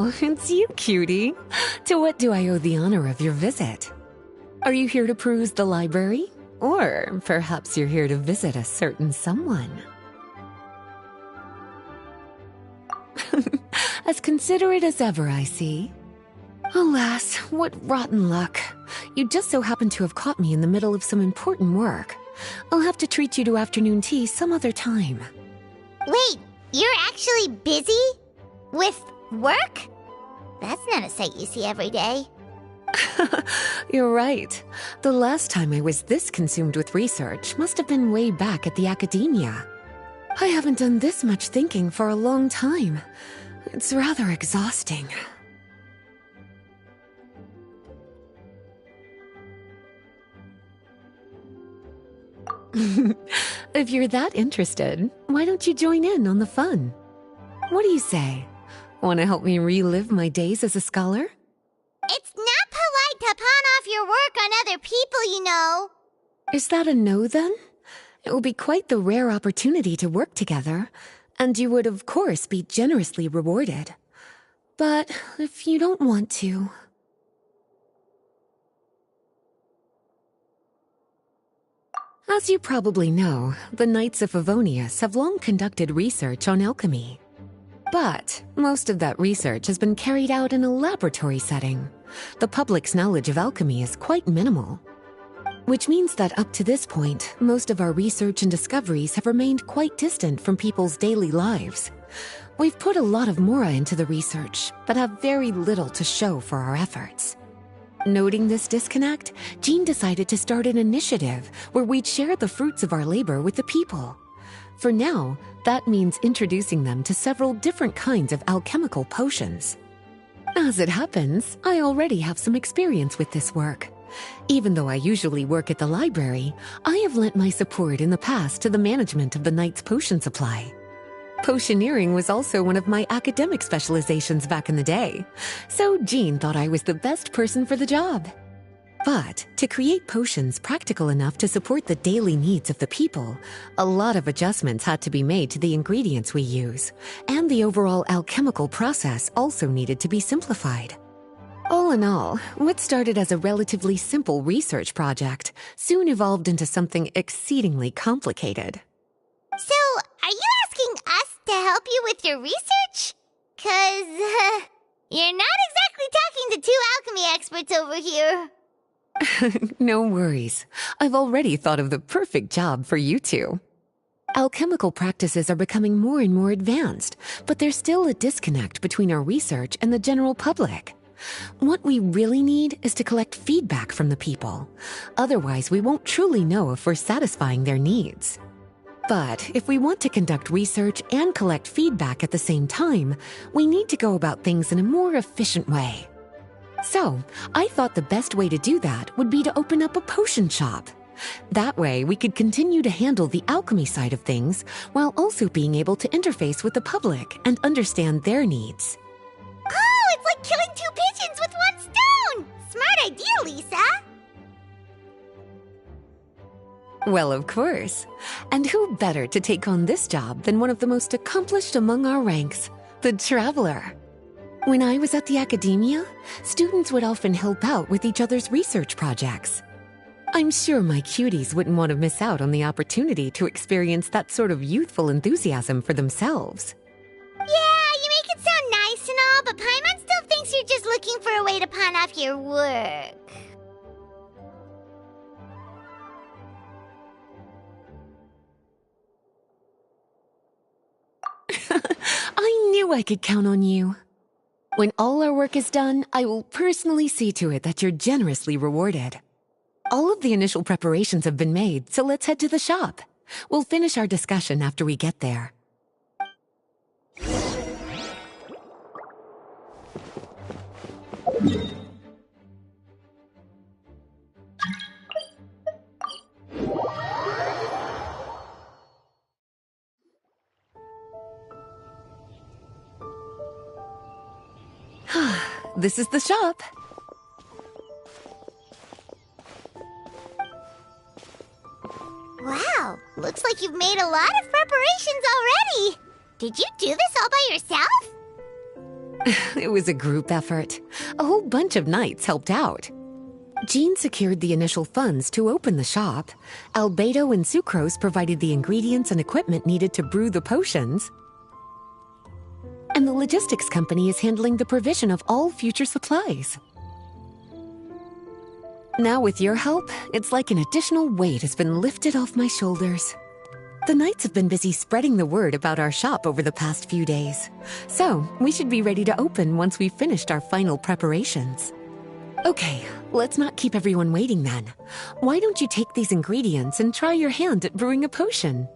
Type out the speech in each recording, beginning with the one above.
Oh, it's you, cutie. To what do I owe the honor of your visit? Are you here to peruse the library? Or perhaps you're here to visit a certain someone? As considerate as ever, I see. Alas, what rotten luck. You just so happen to have caught me in the middle of some important work. I'll have to treat you to afternoon tea some other time. Wait, you're actually busy? With work? That's not a sight you see every day. You're right. The last time I was this consumed with research must have been way back at the academia. I haven't done this much thinking for a long time. It's rather exhausting. If you're that interested, why don't you join in on the fun? What do you say? Want to help me relive my days as a scholar? It's not polite to pawn off your work on other people, you know. Is that a no, then? It will be quite the rare opportunity to work together, and you would, of course, be generously rewarded. But if you don't want to... As you probably know, the Knights of Favonius have long conducted research on alchemy. But most of that research has been carried out in a laboratory setting. The public's knowledge of alchemy is quite minimal. Which means that up to this point, most of our research and discoveries have remained quite distant from people's daily lives. We've put a lot of mora into the research, but have very little to show for our efforts. Noting this disconnect, Jean decided to start an initiative where we'd share the fruits of our labor with the people. For now, that means introducing them to several different kinds of alchemical potions. As it happens, I already have some experience with this work. Even though I usually work at the library, I have lent my support in the past to the management of the Knight's potion supply. Potioneering was also one of my academic specializations back in the day, so Jean thought I was the best person for the job. But to create potions practical enough to support the daily needs of the people, a lot of adjustments had to be made to the ingredients we use, and the overall alchemical process also needed to be simplified. All in all, what started as a relatively simple research project soon evolved into something exceedingly complicated. So, are you asking us to help you with your research? 'Cause, you're not exactly talking to two alchemy experts over here. No worries. I've already thought of the perfect job for you two. Alchemical practices are becoming more and more advanced, but there's still a disconnect between our research and the general public. What we really need is to collect feedback from the people. Otherwise, we won't truly know if we're satisfying their needs. But if we want to conduct research and collect feedback at the same time, we need to go about things in a more efficient way. So, I thought the best way to do that would be to open up a potion shop. That way, we could continue to handle the alchemy side of things while also being able to interface with the public and understand their needs. Oh, it's like killing two pigeons with one stone! Smart idea, Lisa! Well, of course. And who better to take on this job than one of the most accomplished among our ranks, the Traveler? When I was at the academia, students would often help out with each other's research projects. I'm sure my cuties wouldn't want to miss out on the opportunity to experience that sort of youthful enthusiasm for themselves. Yeah, you make it sound nice and all, but Paimon still thinks you're just looking for a way to pawn off your work. I knew I could count on you. When all our work is done, I will personally see to it that you're generously rewarded. All of the initial preparations have been made, so let's head to the shop. We'll finish our discussion after we get there. This is the shop. Wow, looks like you've made a lot of preparations already. Did you do this all by yourself? It was a group effort. A whole bunch of knights helped out. Jean secured the initial funds to open the shop. Albedo and Sucrose provided the ingredients and equipment needed to brew the potions. And the logistics company is handling the provision of all future supplies. Now with your help, it's like an additional weight has been lifted off my shoulders. The knights have been busy spreading the word about our shop over the past few days. So, we should be ready to open once we've finished our final preparations. Okay, let's not keep everyone waiting then. Why don't you take these ingredients and try your hand at brewing a potion?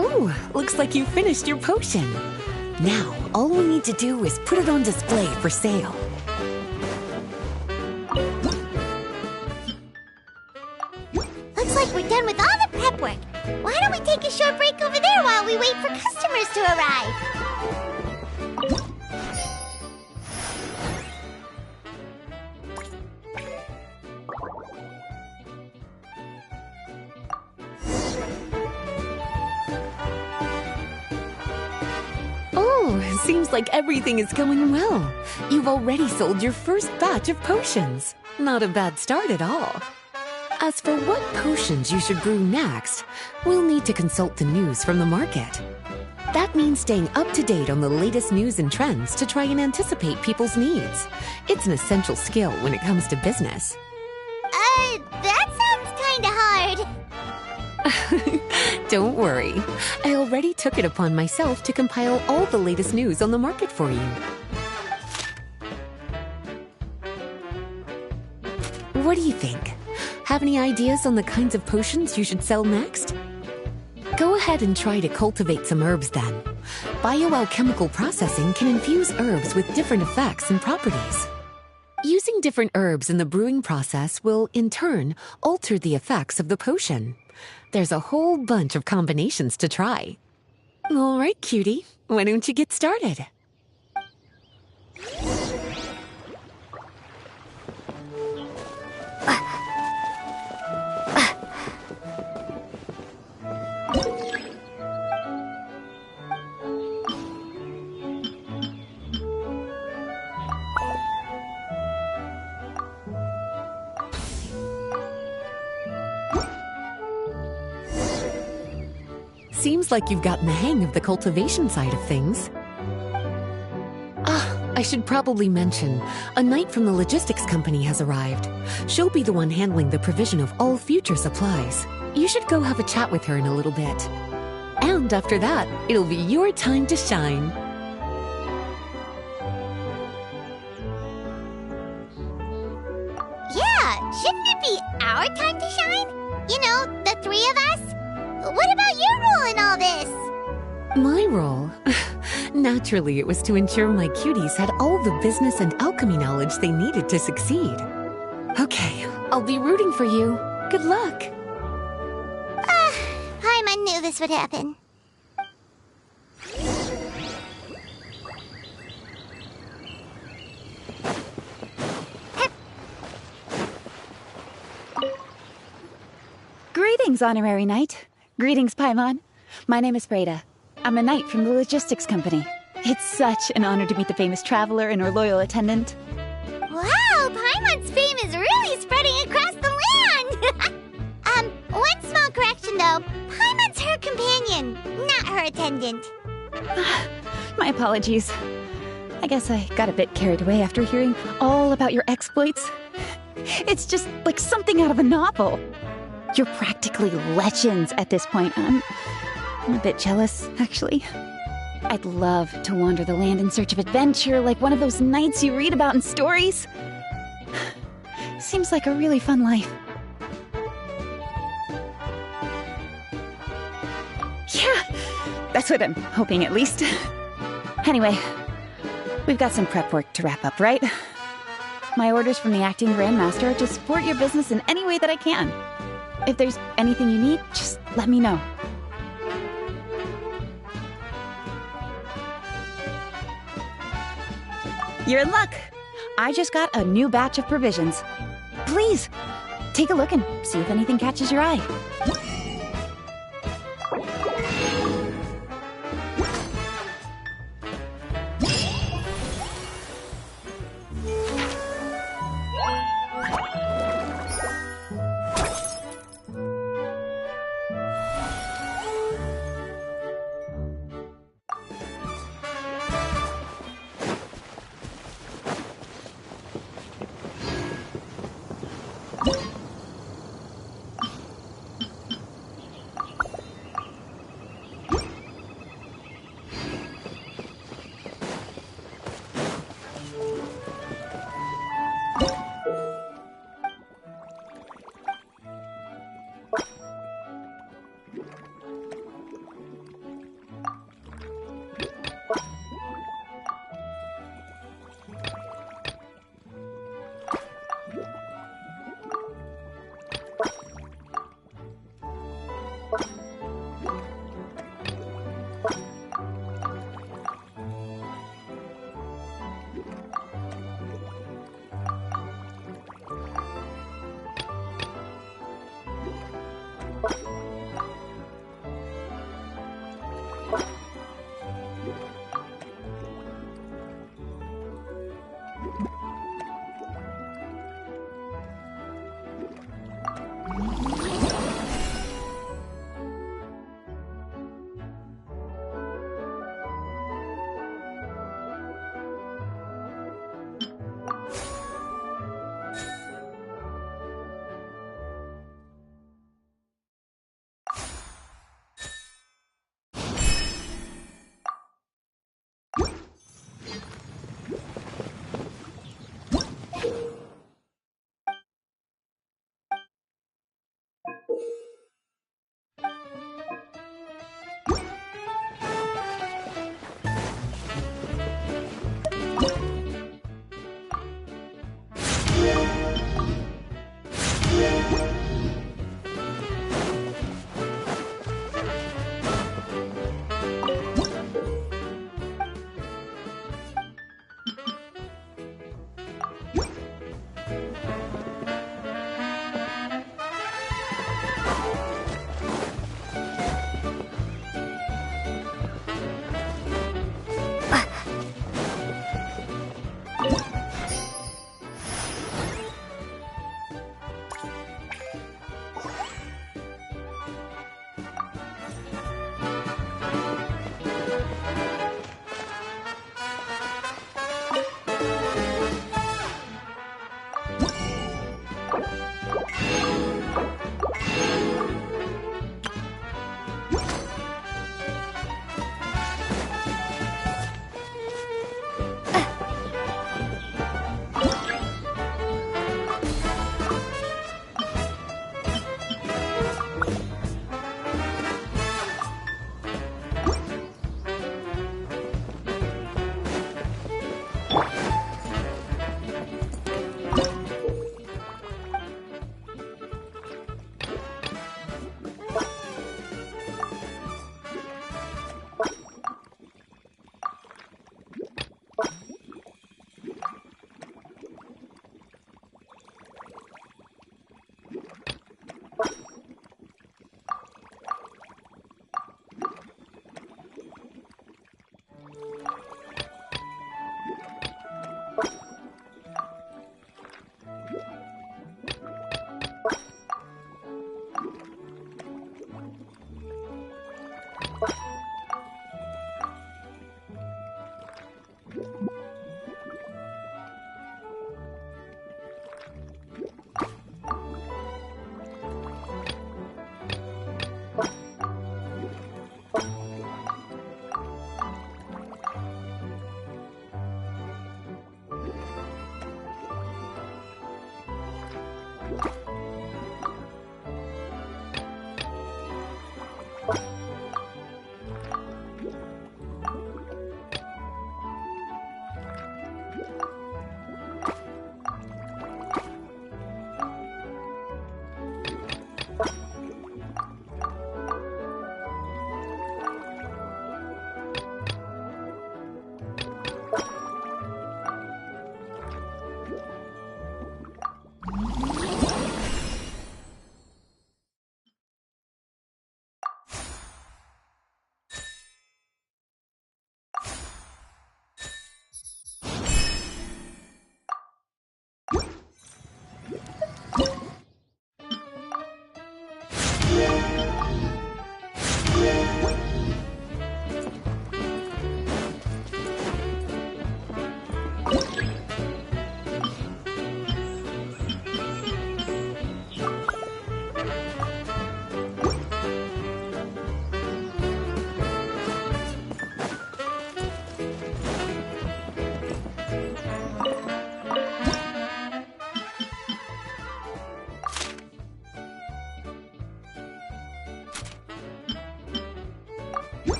Ooh, looks like you finished your potion. Now, all we need to do is put it on display for sale. Looks like we're done with all the prep work. Why don't we take a short break over there while we wait for customers to arrive? Oh, seems like everything is going well. You've already sold your first batch of potions. Not a bad start at all. As for what potions you should brew next, we'll need to consult the news from the market. That means staying up to date on the latest news and trends to try and anticipate people's needs. It's an essential skill when it comes to business. That sounds kinda hard. Don't worry. I already took it upon myself to compile all the latest news on the market for you. What do you think? Have any ideas on the kinds of potions you should sell next? Go ahead and try to cultivate some herbs then. Bioalchemical processing can infuse herbs with different effects and properties. Using different herbs in the brewing process will, in turn, alter the effects of the potion. There's a whole bunch of combinations to try. All right, cutie, why don't you get started? Seems like you've gotten the hang of the cultivation side of things. I should probably mention, a knight from the logistics company has arrived. She'll be the one handling the provision of all future supplies. You should go have a chat with her in a little bit. And after that, it'll be your time to shine. Yeah, shouldn't it be our time to shine? You know, the three of us? What about your role in all this? My role? Naturally, it was to ensure my cuties had all the business and alchemy knowledge they needed to succeed. Okay, I'll be rooting for you. Good luck. knew this would happen. Greetings, Honorary Knight. Greetings, Paimon. My name is Freda. I'm a knight from the logistics company. It's such an honor to meet the famous traveler and her loyal attendant. Wow, Paimon's fame is really spreading across the land! One small correction though. Paimon's her companion, not her attendant. My apologies. I guess I got a bit carried away after hearing all about your exploits. It's just like something out of a novel. You're practically legends at this point. I'm a bit jealous, actually. I'd love to wander the land in search of adventure like one of those knights you read about in stories. Seems like a really fun life. Yeah, that's what I'm hoping at least. Anyway, we've got some prep work to wrap up, right? My orders from the acting grandmaster are to support your business in any way that I can. If there's anything you need, just let me know. You're in luck. I just got a new batch of provisions. Please, take a look and see if anything catches your eye.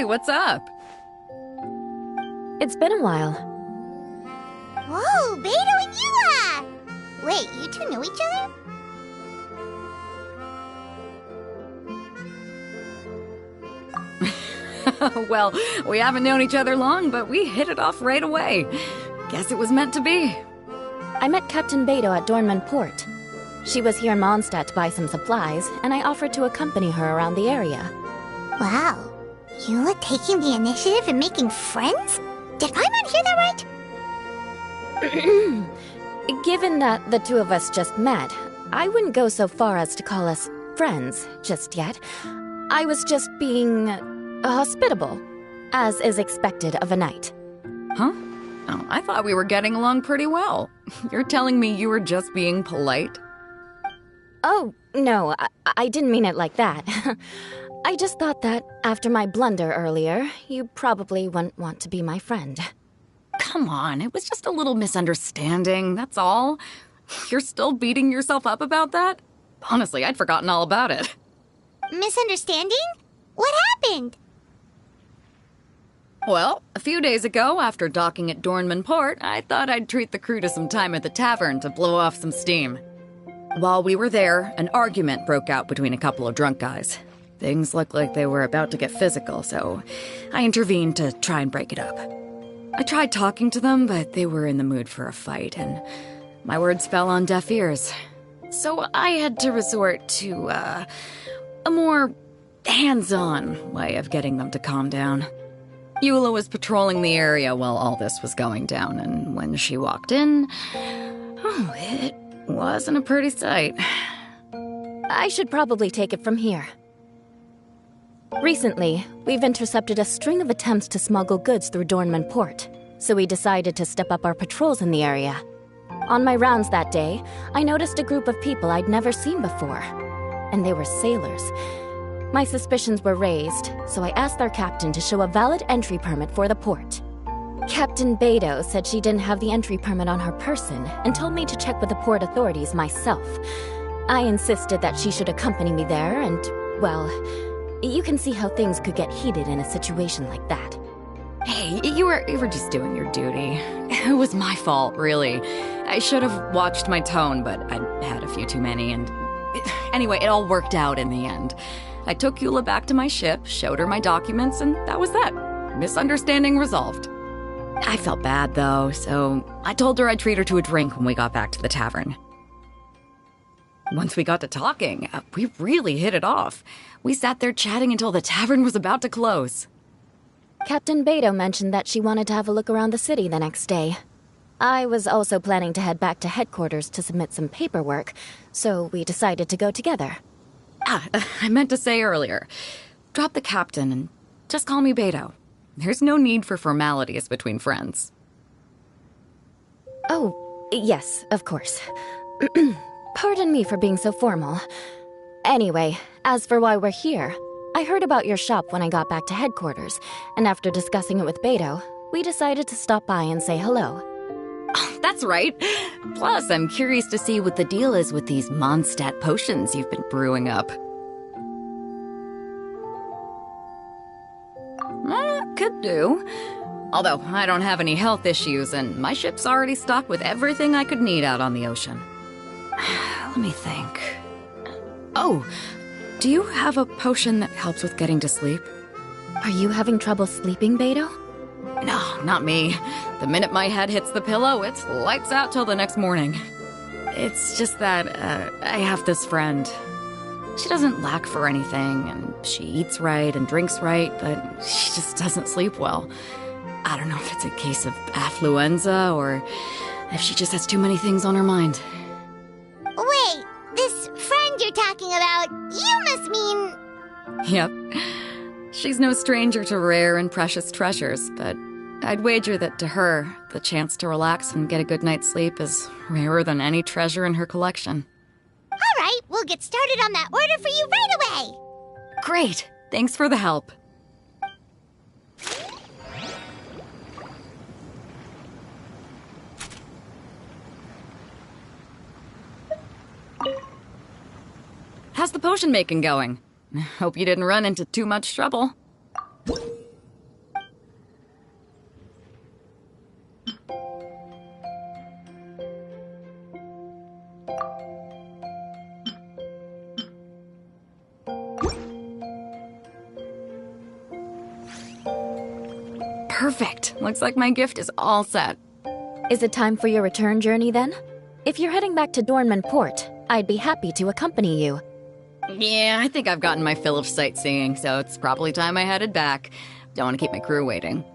Hey, what's up? It's been a while. Whoa, Beto and Yua! Wait, you two know each other? Well, we haven't known each other long, but we hit it off right away. Guess it was meant to be. I met Captain Beto at Dornman Port. She was here in Mondstadt to buy some supplies, and I offered to accompany her around the area. Wow. Yua taking the initiative and making friends? Did Paimon hear that right? Given that the two of us just met, I wouldn't go so far as to call us friends just yet. I was just being hospitable, as is expected of a knight. Huh? Oh, I thought we were getting along pretty well. You're telling me you were just being polite? Oh, no, I didn't mean it like that. I just thought that after my blunder earlier, you probably wouldn't want to be my friend. Come on, it was just a little misunderstanding, that's all. You're still beating yourself up about that? Honestly, I'd forgotten all about it. Misunderstanding? What happened? Well, a few days ago, after docking at Dornman Port, I thought I'd treat the crew to some time at the tavern to blow off some steam. While we were there, an argument broke out between a couple of drunk guys. Things looked like they were about to get physical, so I intervened to try and break it up. I tried talking to them, but they were in the mood for a fight, and my words fell on deaf ears. So I had to resort to, a more hands-on way of getting them to calm down. Eula was patrolling the area while all this was going down, and when she walked in, oh, it wasn't a pretty sight. I should probably take it from here. Recently, we've intercepted a string of attempts to smuggle goods through Dornman Port, so we decided to step up our patrols in the area. On my rounds that day, I noticed a group of people I'd never seen before, and they were sailors. My suspicions were raised, so I asked their captain to show a valid entry permit for the port. Captain Beto said she didn't have the entry permit on her person and told me to check with the port authorities myself. I insisted that she should accompany me there and, well, you can see how things could get heated in a situation like that. Hey, you were just doing your duty. It was my fault, really. I should have watched my tone, but I'd had a few too many, and anyway, it all worked out in the end. I took Eula back to my ship, showed her my documents, and that was that. Misunderstanding resolved. I felt bad, though, so I told her I'd treat her to a drink when we got back to the tavern. Once we got to talking, we really hit it off. We sat there chatting until the tavern was about to close. Captain Beto mentioned that she wanted to have a look around the city the next day. I was also planning to head back to headquarters to submit some paperwork, so we decided to go together. I meant to say earlier, drop the captain and just call me Beto. There's no need for formalities between friends. Oh, yes, of course. Pardon me for being so formal. Anyway, as for why we're here, I heard about your shop when I got back to headquarters, and after discussing it with Beto, we decided to stop by and say hello. Oh, that's right. Plus, I'm curious to see what the deal is with these Mondstadt potions you've been brewing up. Could do. Although, I don't have any health issues, and my ship's already stocked with everything I could need out on the ocean. Let me think. Oh, do you have a potion that helps with getting to sleep? Are you having trouble sleeping, Beto? No, not me. The minute my head hits the pillow, it's lights out till the next morning. It's just that, I have this friend. She doesn't lack for anything, and she eats right and drinks right, but she just doesn't sleep well. I don't know if it's a case of affluenza, or if she just has too many things on her mind. Wait, this friend you're talking about, you must mean... Yep. She's no stranger to rare and precious treasures, but I'd wager that to her, the chance to relax and get a good night's sleep is rarer than any treasure in her collection. All right, we'll get started on that order for you right away. Great! Thanks for the help. How's the potion making going? Hope you didn't run into too much trouble. Perfect. Looks like my gift is all set. Is it time for your return journey then? If you're heading back to Dornman Port, I'd be happy to accompany you. Yeah, I think I've gotten my fill of sightseeing, so it's probably time I headed back. Don't want to keep my crew waiting.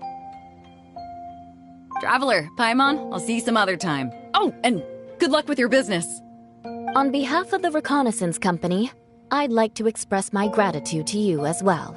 Traveler, Paimon, I'll see you some other time. Oh, and good luck with your business. On behalf of the Reconnaissance Company, I'd like to express my gratitude to you as well.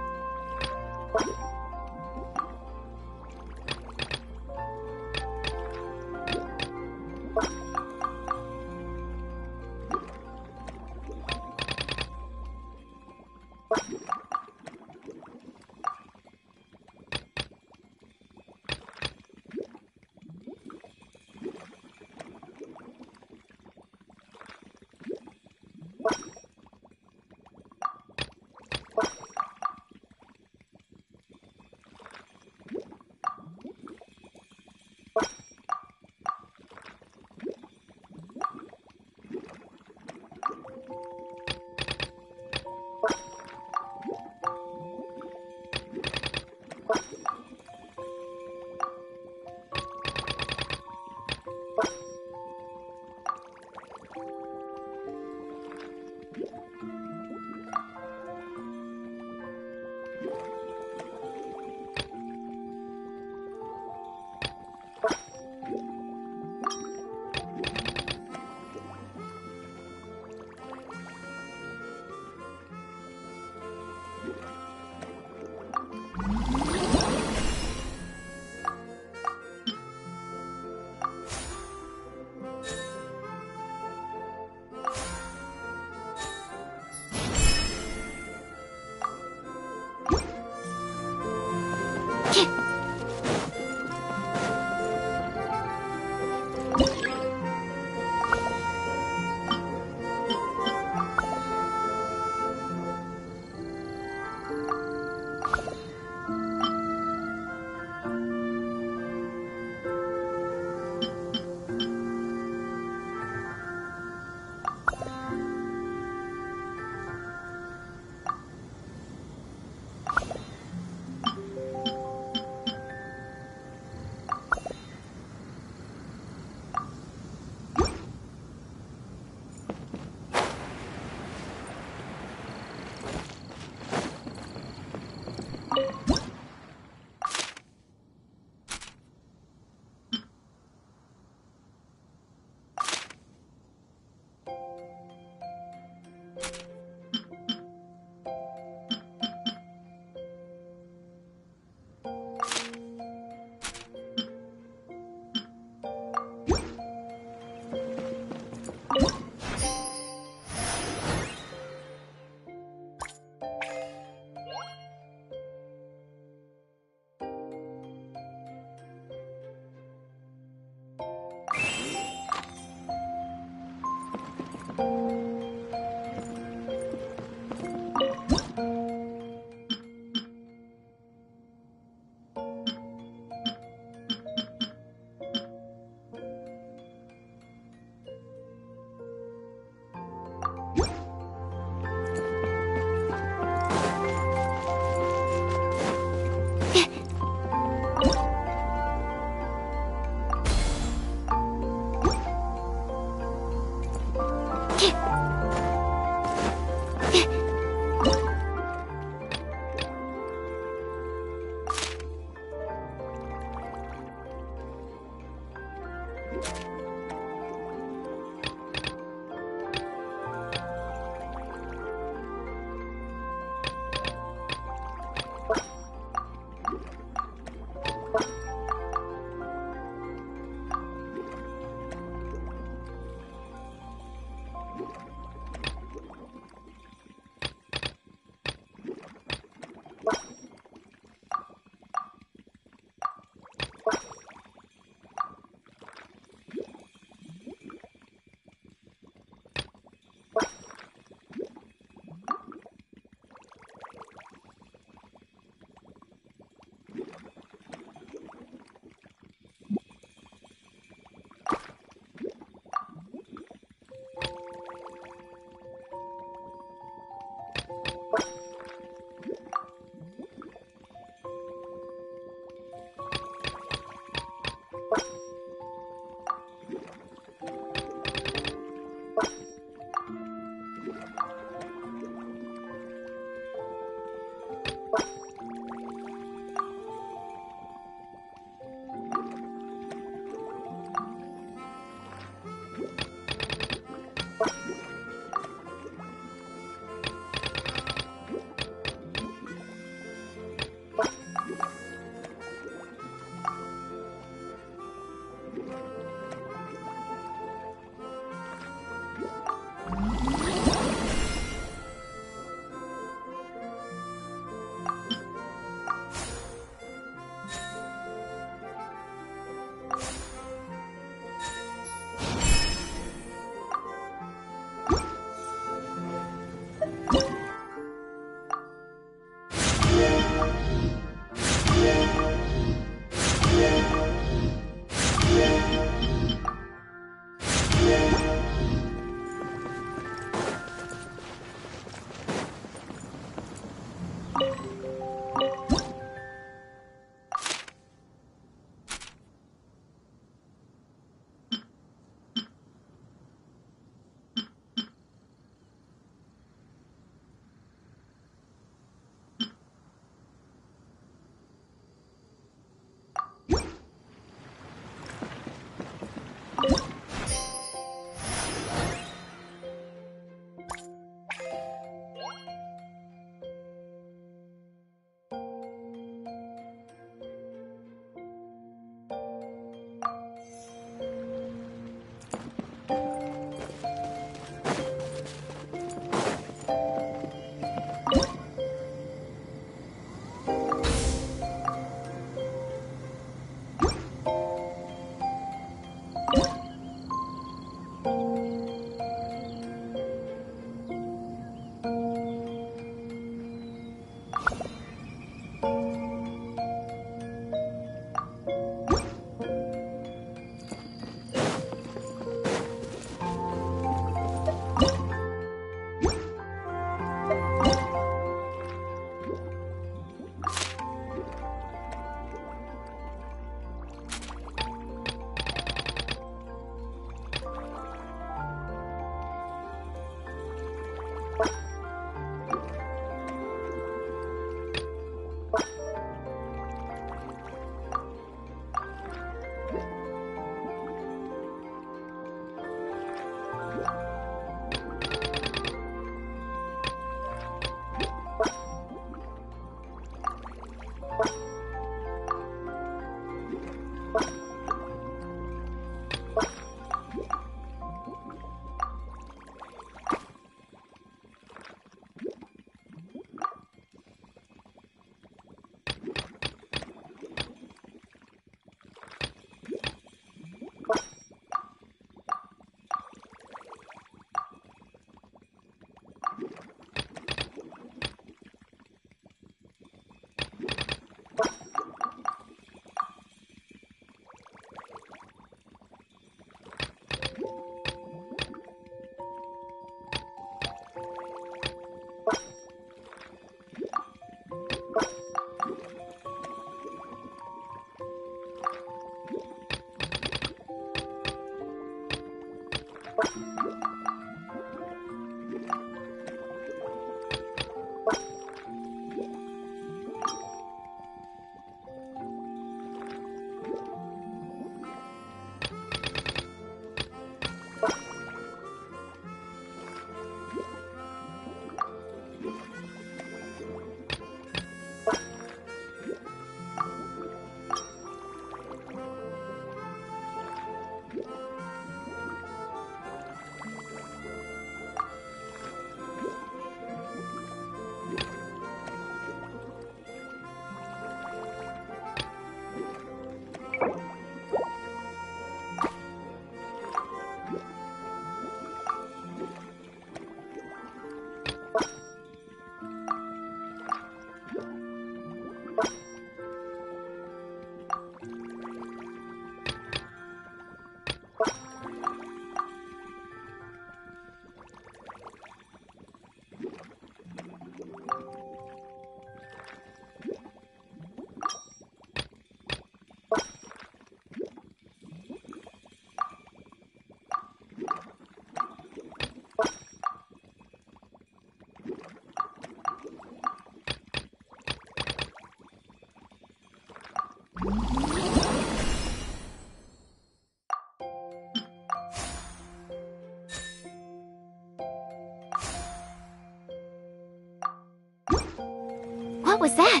was that?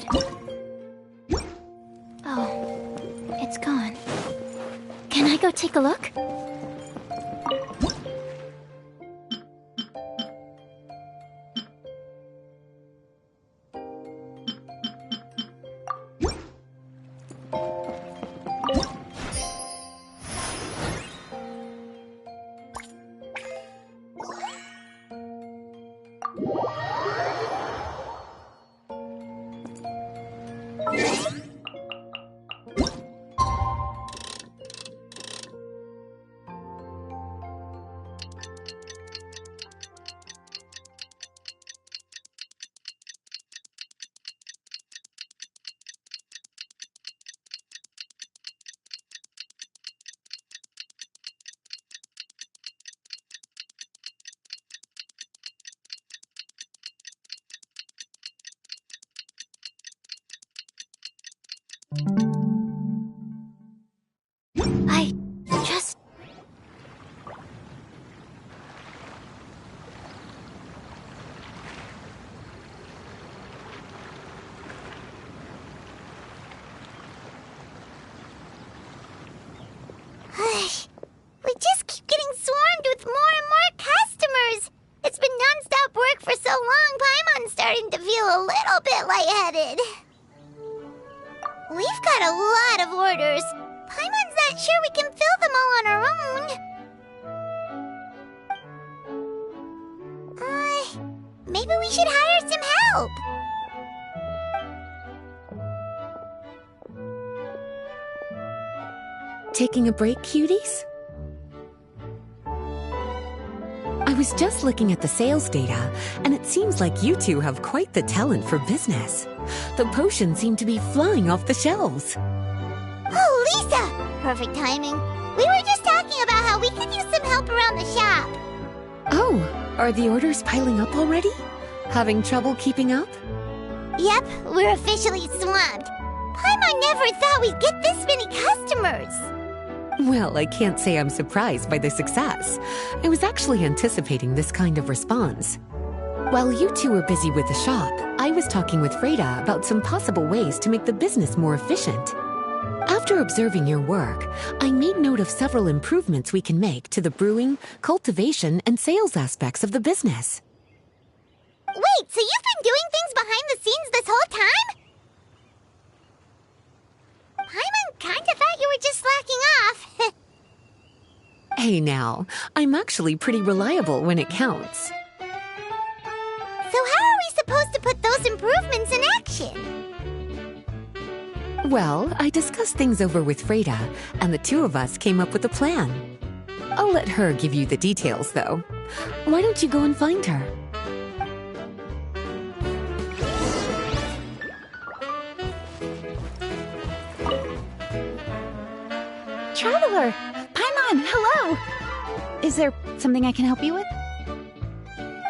Oh, it's gone. Can I go take a look? I just... We just keep getting swarmed with more and more customers. It's been non-stop work for so long, Paimon's starting to feel a little bit lightheaded. We've got a lot of orders. Paimon's not sure we can fill them all on our own. Maybe we should hire some help. Taking a break, cuties? I was just looking at the sales data, and it seems like you two have quite the talent for business. The potions seem to be flying off the shelves. Oh, Lisa! Perfect timing. We were just talking about how we could use some help around the shop. Oh, are the orders piling up already? Having trouble keeping up? Yep, we're officially swamped. Paimon never thought we'd get this many customers. Well, I can't say I'm surprised by the success. I was actually anticipating this kind of response. While you two were busy with the shop, I was talking with Freda about some possible ways to make the business more efficient. After observing your work, I made note of several improvements we can make to the brewing, cultivation, and sales aspects of the business. Wait, so you've been doing things behind the scenes this whole time? Paimon kinda thought you were just slacking off. Hey now, I'm actually pretty reliable when it counts. So how are we supposed to put those improvements in action? Well, I discussed things over with Freda, and the two of us came up with a plan. I'll let her give you the details, though. Why don't you go and find her? Traveler! Paimon, hello! Is there something I can help you with?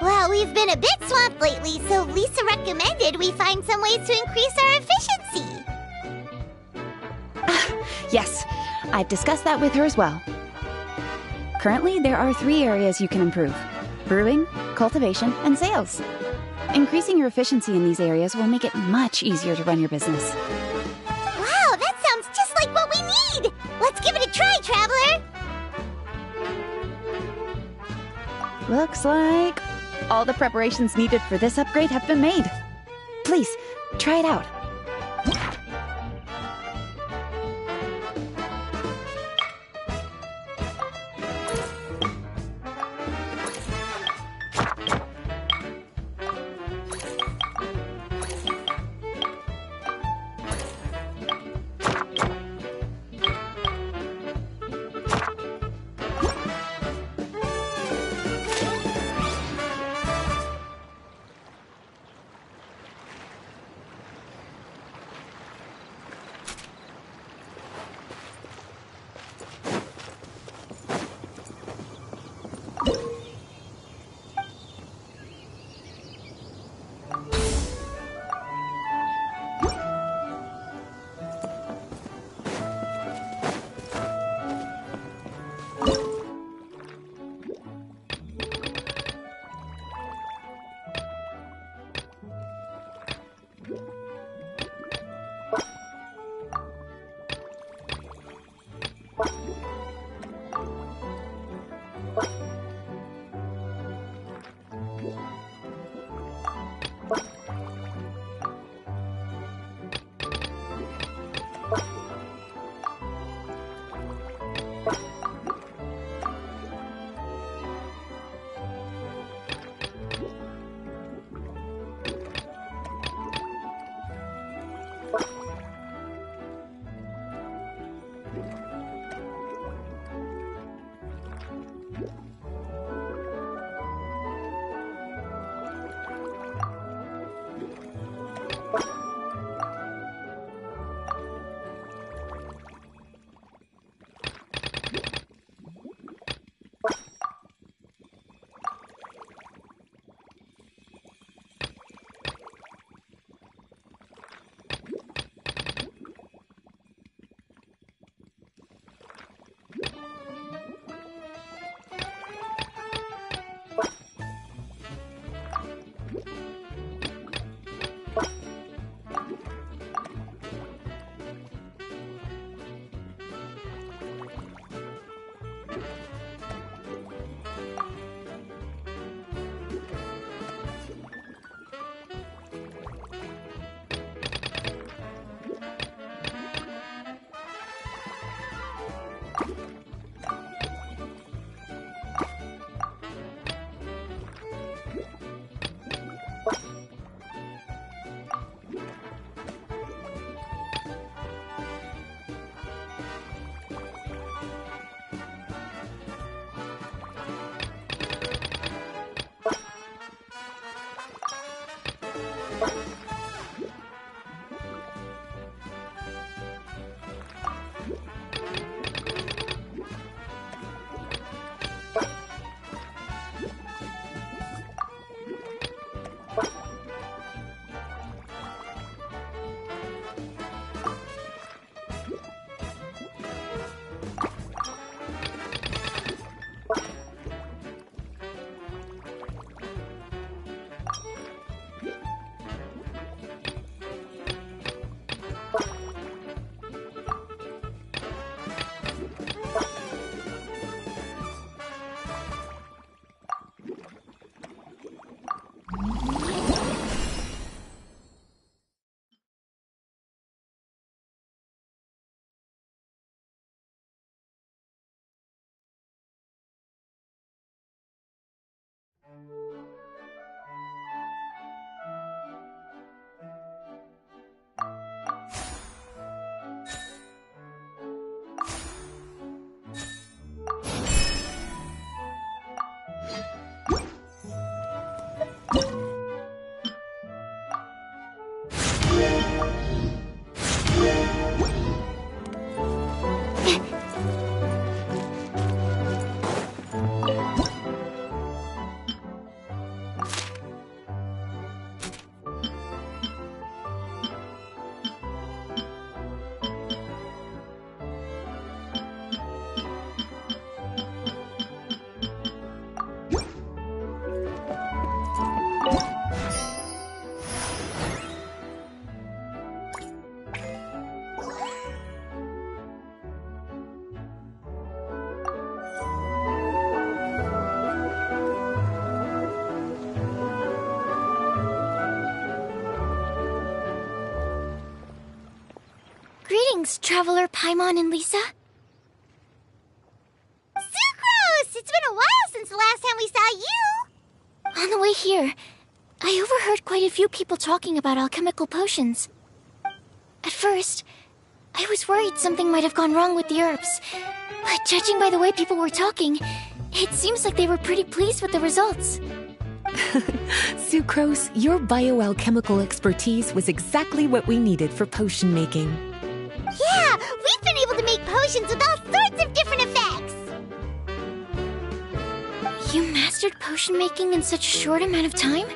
Well, we've been a bit swamped lately, so Lisa recommended we find some ways to increase our efficiency. Yes, I've discussed that with her as well. Currently, there are 3 areas you can improve: brewing, cultivation, and sales. Increasing your efficiency in these areas will make it much easier to run your business. Wow, that sounds just like what we need! Let's give it a try, Traveler! Looks like all the preparations needed for this upgrade have been made. Please, try it out. Greetings, Traveler Paimon and Lisa. Sucrose! It's been a while since the last time we saw you! On the way here, I overheard quite a few people talking about alchemical potions. At first, I was worried something might have gone wrong with the herbs. But judging by the way people were talking, it seems like they were pretty pleased with the results. Sucrose, your bioalchemical expertise was exactly what we needed for potion making. Yeah, we've been able to make potions with all sorts of different effects! You mastered potion making in such a short amount of time?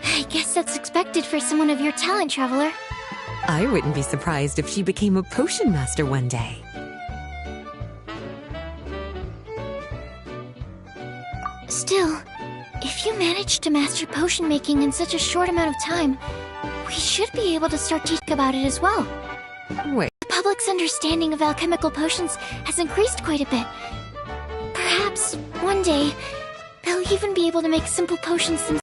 I guess that's expected for someone of your talent, Traveler. I wouldn't be surprised if she became a potion master one day. Still, if you managed to master potion making in such a short amount of time, we should be able to start teaching about it as well. Wait. The public's understanding of alchemical potions has increased quite a bit. Perhaps, one day, they'll even be able to make simple potions themselves.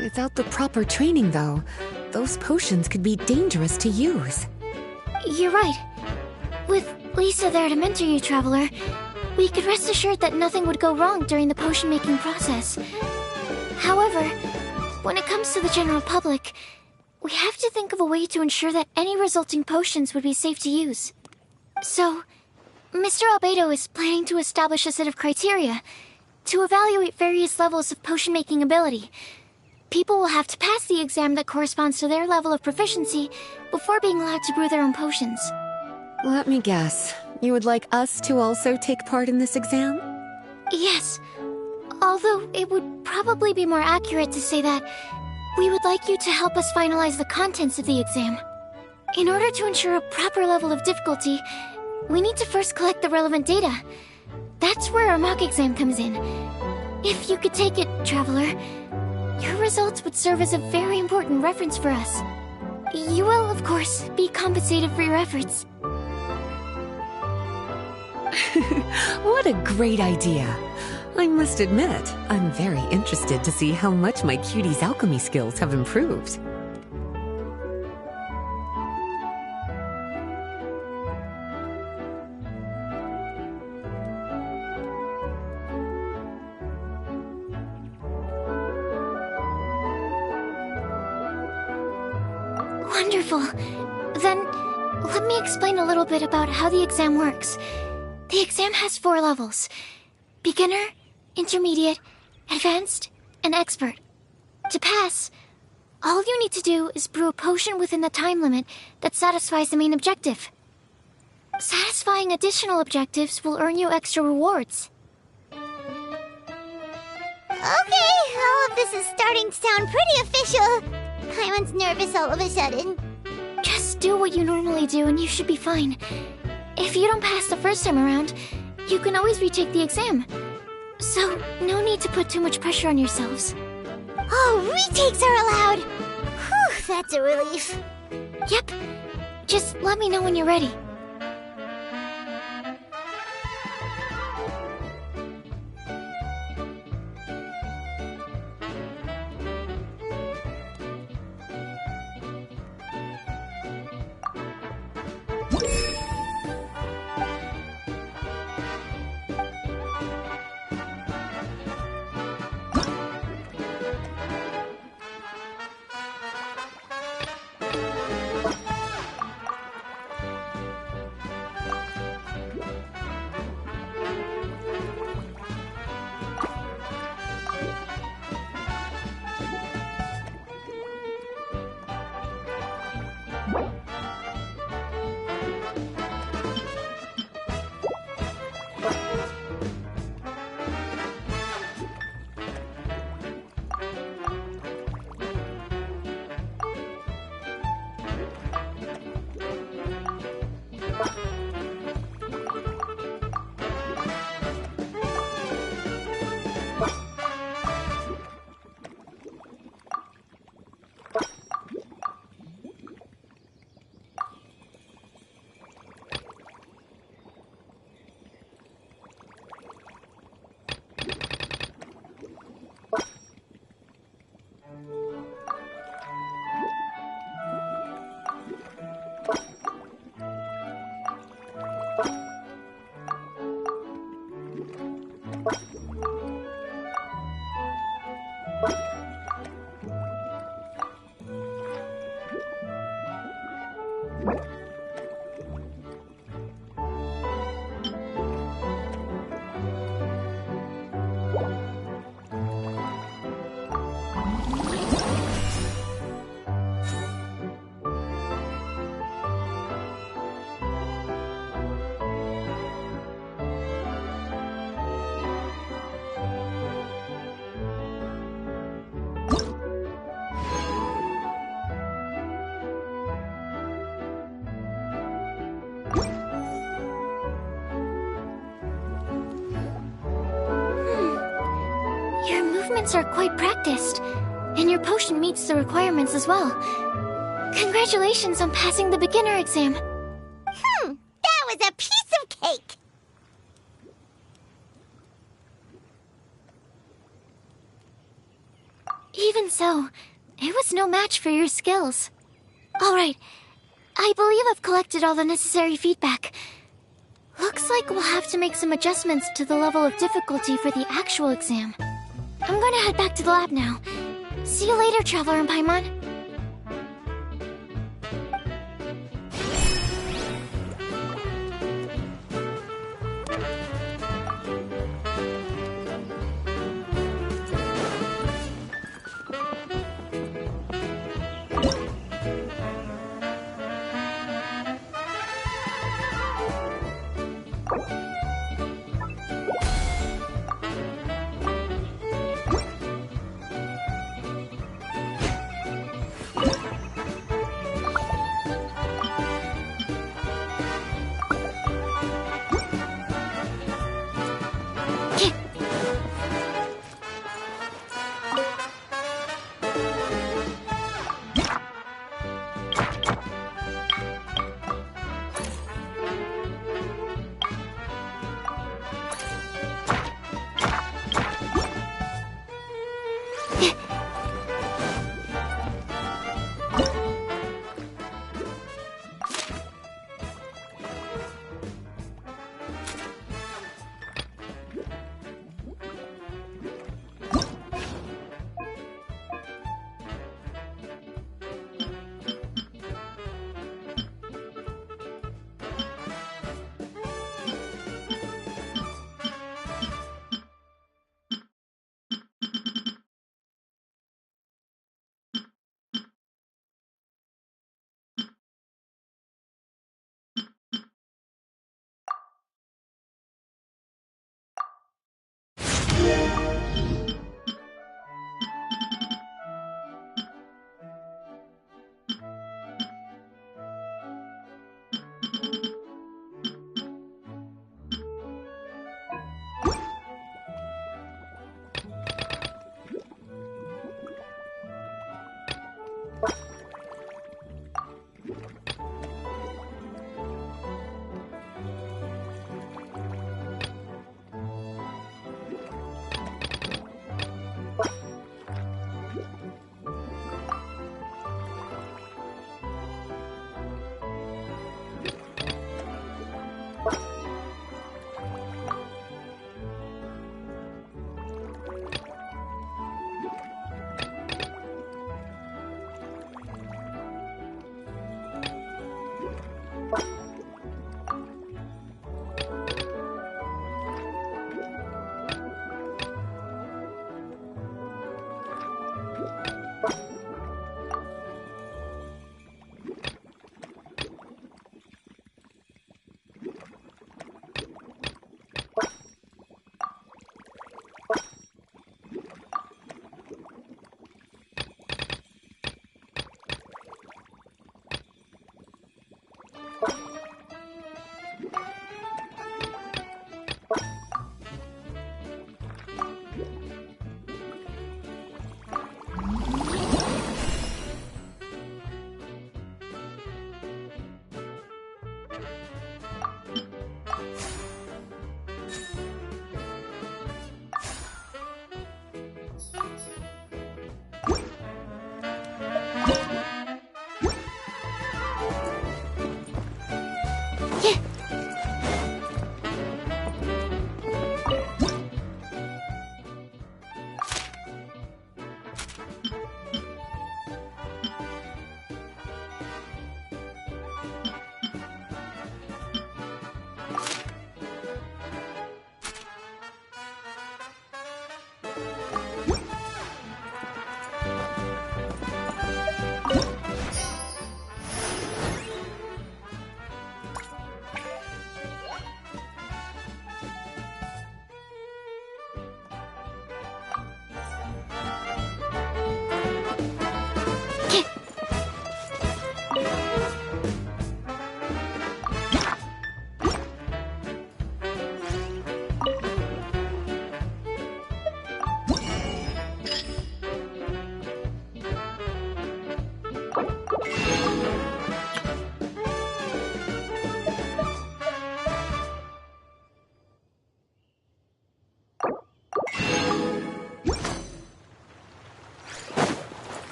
Without the proper training, though, those potions could be dangerous to use. You're right. With Lisa there to mentor you, Traveler, we could rest assured that nothing would go wrong during the potion-making process. However, when it comes to the general public, we have to think of a way to ensure that any resulting potions would be safe to use. So, Mr. Albedo is planning to establish a set of criteria to evaluate various levels of potion-making ability. people will have to pass the exam that corresponds to their level of proficiency before being allowed to brew their own potions. Let me guess. You would like us to also take part in this exam? Yes. Although it would probably be more accurate to say that we would like you to help us finalize the contents of the exam. In order to ensure a proper level of difficulty, we need to first collect the relevant data. That's where our mock exam comes in. If you could take it, Traveler, your results would serve as a very important reference for us. You will, of course, be compensated for your efforts. What a great idea! I must admit, I'm very interested to see how much my cutie's alchemy skills have improved. Wonderful. Then, let me explain a little bit about how the exam works. The exam has 4 levels: beginner, intermediate, advanced, and expert. To pass, all you need to do is brew a potion within the time limit that satisfies the main objective. Satisfying additional objectives will earn you extra rewards. Okay, all of this is starting to sound pretty official. Paimon's nervous all of a sudden. Just do what you normally do and you should be fine. If you don't pass the first time around, you can always retake the exam. So, no need to put too much pressure on yourselves. Oh, retakes are allowed! Whew, that's a relief. Yep. Just let me know when you're ready. Are quite practiced, and your potion meets the requirements as well. Congratulations on passing the beginner exam. That was a piece of cake! Even so, it was no match for your skills. Alright, I believe I've collected all the necessary feedback. Looks like we'll have to make some adjustments to the level of difficulty for the actual exam. I'm gonna head back to the lab now. See you later, Traveler and Paimon.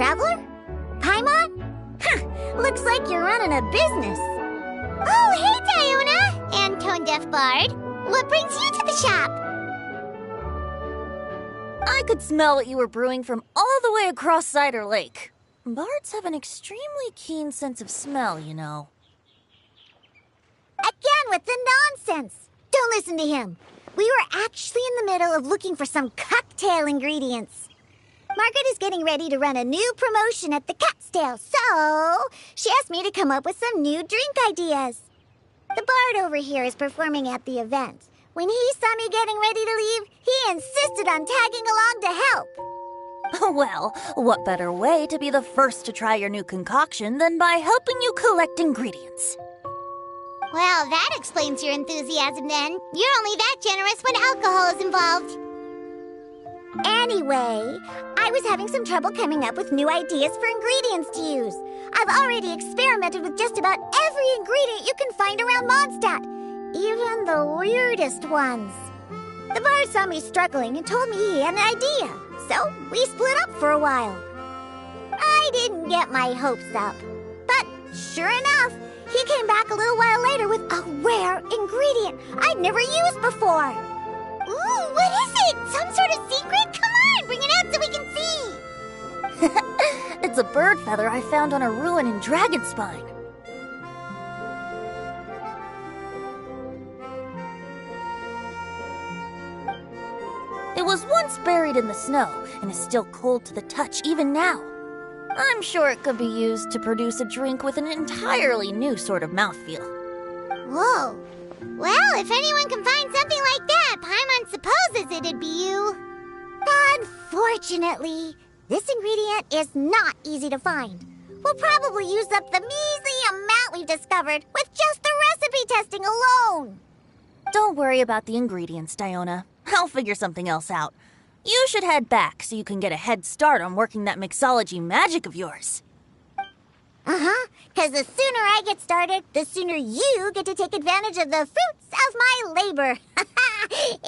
Traveler? Paimon? Looks like you're running a business. Oh, hey, Diona! And Tone Deaf Bard. What brings you to the shop? I could smell what you were brewing from all the way across Cider Lake. Bards have an extremely keen sense of smell, you know. Again with the nonsense! Don't listen to him. We were actually in the middle of looking for some cocktail ingredients. Margaret is getting ready to run a new promotion at the Catstail, so she asked me to come up with some new drink ideas. The bard over here is performing at the event. When he saw me getting ready to leave, he insisted on tagging along to help. Well, what better way to be the first to try your new concoction than by helping you collect ingredients? Well, that explains your enthusiasm then. You're only that generous when alcohol is involved. Anyway, I was having some trouble coming up with new ideas for ingredients to use. I've already experimented with just about every ingredient you can find around Mondstadt, even the weirdest ones. The bard saw me struggling and told me he had an idea, so we split up for a while. I didn't get my hopes up, but sure enough, he came back a little while later with a rare ingredient I'd never used before. Ooh, what is it? Some sort of secret? Come on, bring it out so we can see. It's a bird feather I found on a ruin in Dragonspine. It was once buried in the snow and is still cold to the touch even now. I'm sure it could be used to produce a drink with an entirely new sort of mouthfeel. Whoa. Well, if anyone can find something like that, Paimon supposes it'd be you. Unfortunately, this ingredient is not easy to find. We'll probably use up the measly amount we've discovered with just the recipe testing alone. Don't worry about the ingredients, Diona. I'll figure something else out. You should head back so you can get a head start on working that mixology magic of yours. Because the sooner I get started, the sooner you get to take advantage of the fruits of my labor.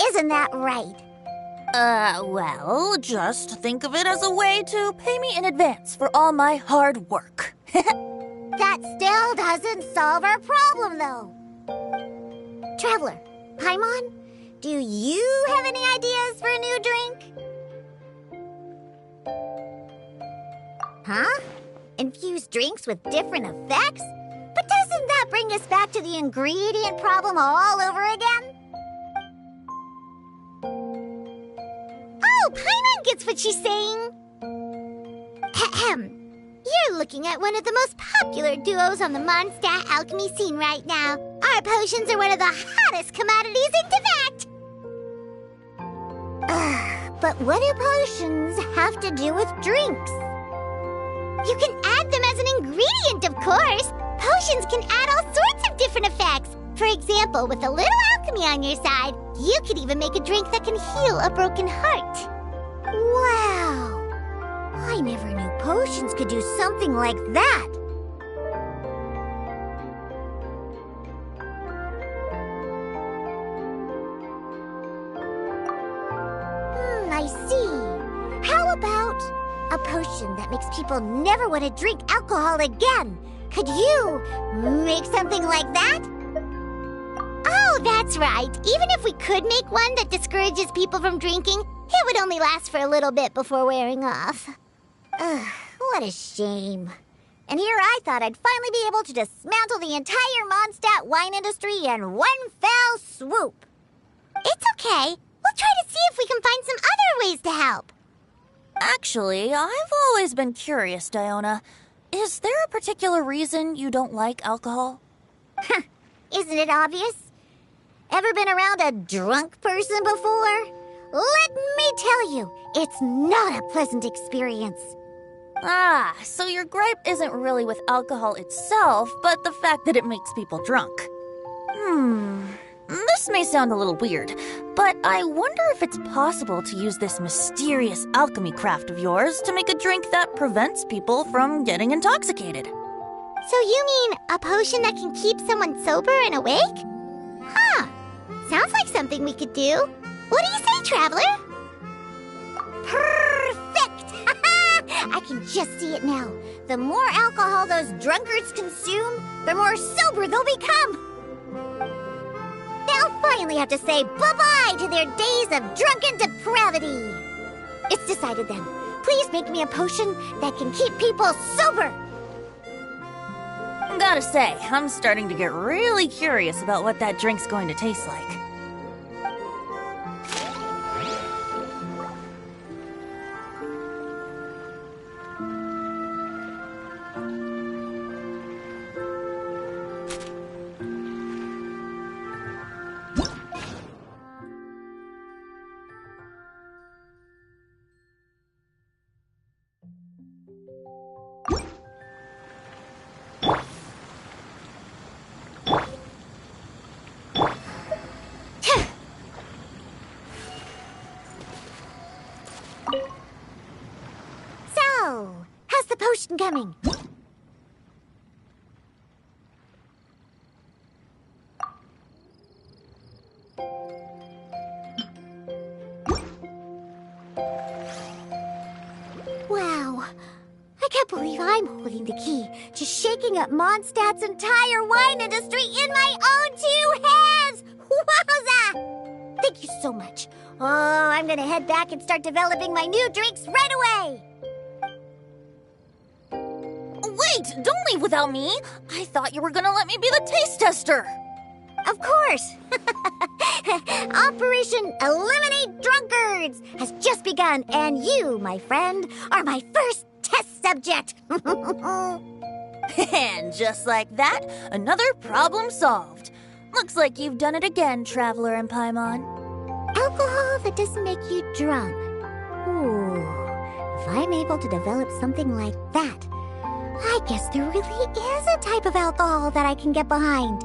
Isn't that right? Well, just think of it as a way to pay me in advance for all my hard work. That still doesn't solve our problem, though. Traveler, Paimon, do you have any ideas for a new drink? Huh? Infuse drinks with different effects? But doesn't that bring us back to the ingredient problem all over again? Oh, Paimon gets what she's saying. Ahem. You're looking at one of the most popular duos on the Mondstadt alchemy scene right now. Our potions are one of the hottest commodities in Teyvat. But what do potions have to do with drinks? You can add them as an ingredient, of course. Potions can add all sorts of different effects. For example, with a little alchemy on your side, you could even make a drink that can heal a broken heart. Wow! I never knew potions could do something like that. I see. How about a potion that makes people never want to drink alcohol again? Could you make something like that? Oh, that's right. Even if we could make one that discourages people from drinking, it would only last for a little bit before wearing off. Ugh, what a shame. And here I thought I'd finally be able to dismantle the entire Mondstadt wine industry in one fell swoop. It's okay. We'll try to see if we can find some other ways to help. Actually, I've always been curious, Diona. Is there a particular reason you don't like alcohol? Isn't it obvious? Ever been around a drunk person before? Let me tell you, it's not a pleasant experience. Ah, so your gripe isn't really with alcohol itself, but the fact that it makes people drunk. This may sound a little weird, but I wonder if it's possible to use this mysterious alchemy craft of yours to make a drink that prevents people from getting intoxicated. So you mean a potion that can keep someone sober and awake? Huh. Sounds like something we could do. What do you say, Traveler? Perfect! I can just see it now. The more alcohol those drunkards consume, the more sober they'll become. They'll finally have to say bye-bye to their days of drunken depravity. It's decided then. Please make me a potion that can keep people sober. Gotta say, I'm starting to get really curious about what that drink's going to taste like. So, how's the potion coming? Wow, I can't believe I'm holding the key to shaking up Mondstadt's entire wine industry in my own two hands! Wowza! Thank you so much. Oh, I'm gonna head back and start developing my new drinks right away! Wait, don't leave without me! I thought you were gonna let me be the taste tester! Of course! Operation Eliminate Drunkards has just begun, and you, my friend, are my first test subject! And just like that, another problem solved. Looks like you've done it again, Traveler and Paimon. Alcohol that doesn't make you drunk. Ooh, if I'm able to develop something like that, I guess there really is a type of alcohol that I can get behind.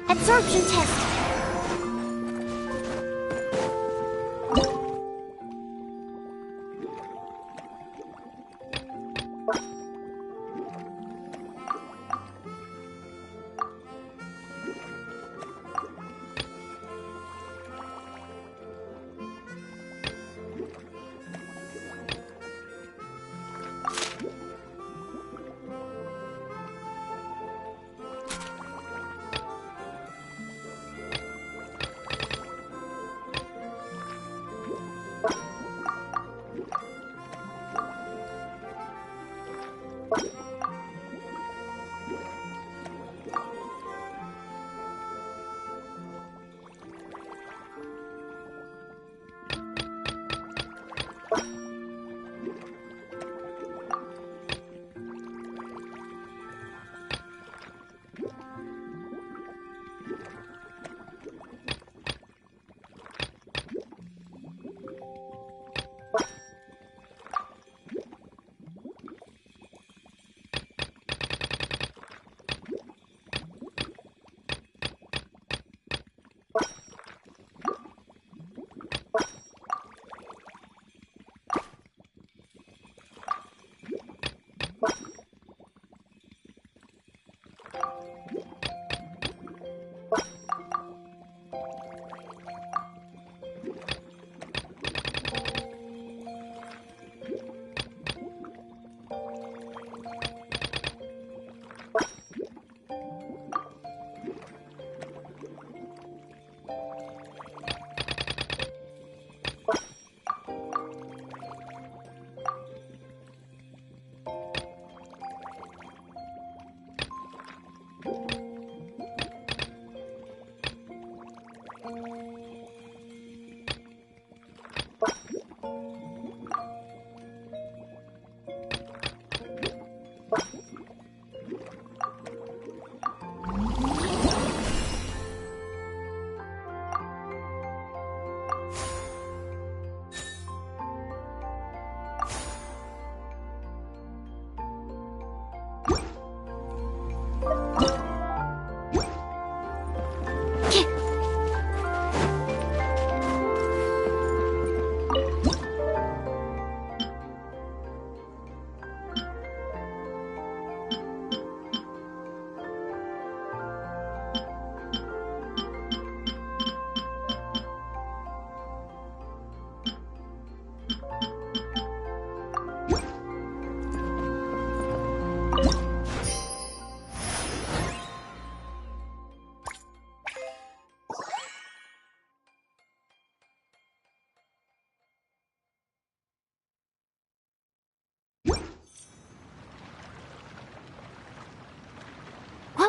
Absorption test.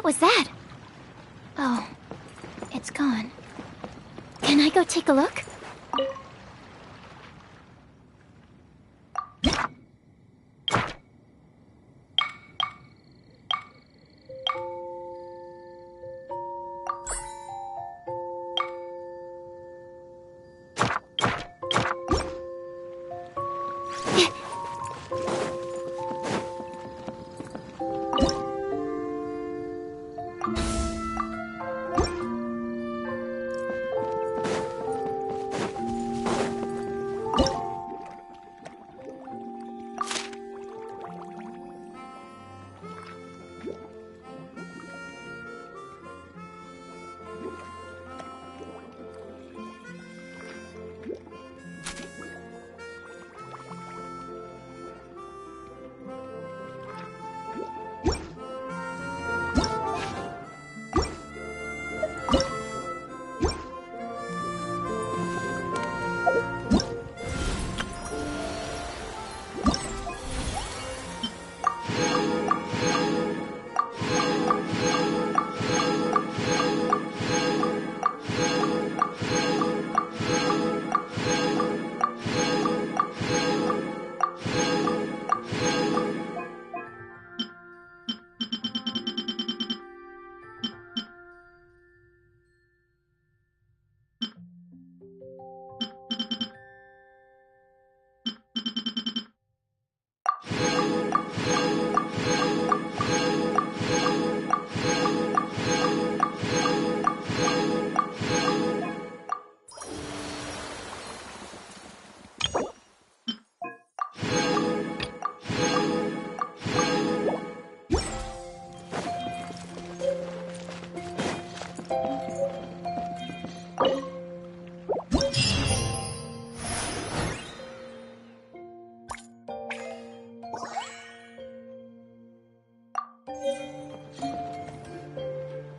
What was that? Oh, it's gone. Can I go take a look?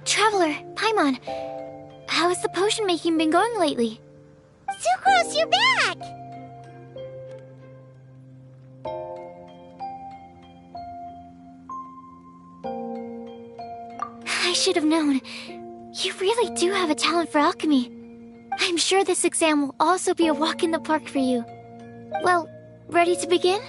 Traveler, Paimon, how has the potion making been going lately? Sucrose, you're back! I should have known. You really do have a talent for alchemy. I'm sure this exam will also be a walk in the park for you. Well, ready to begin?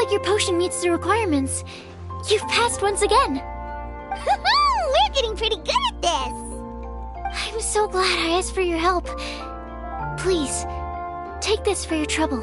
like your potion meets the requirements. You've passed once again. We're getting pretty good at this. I'm so glad I asked for your help. Please, take this for your trouble.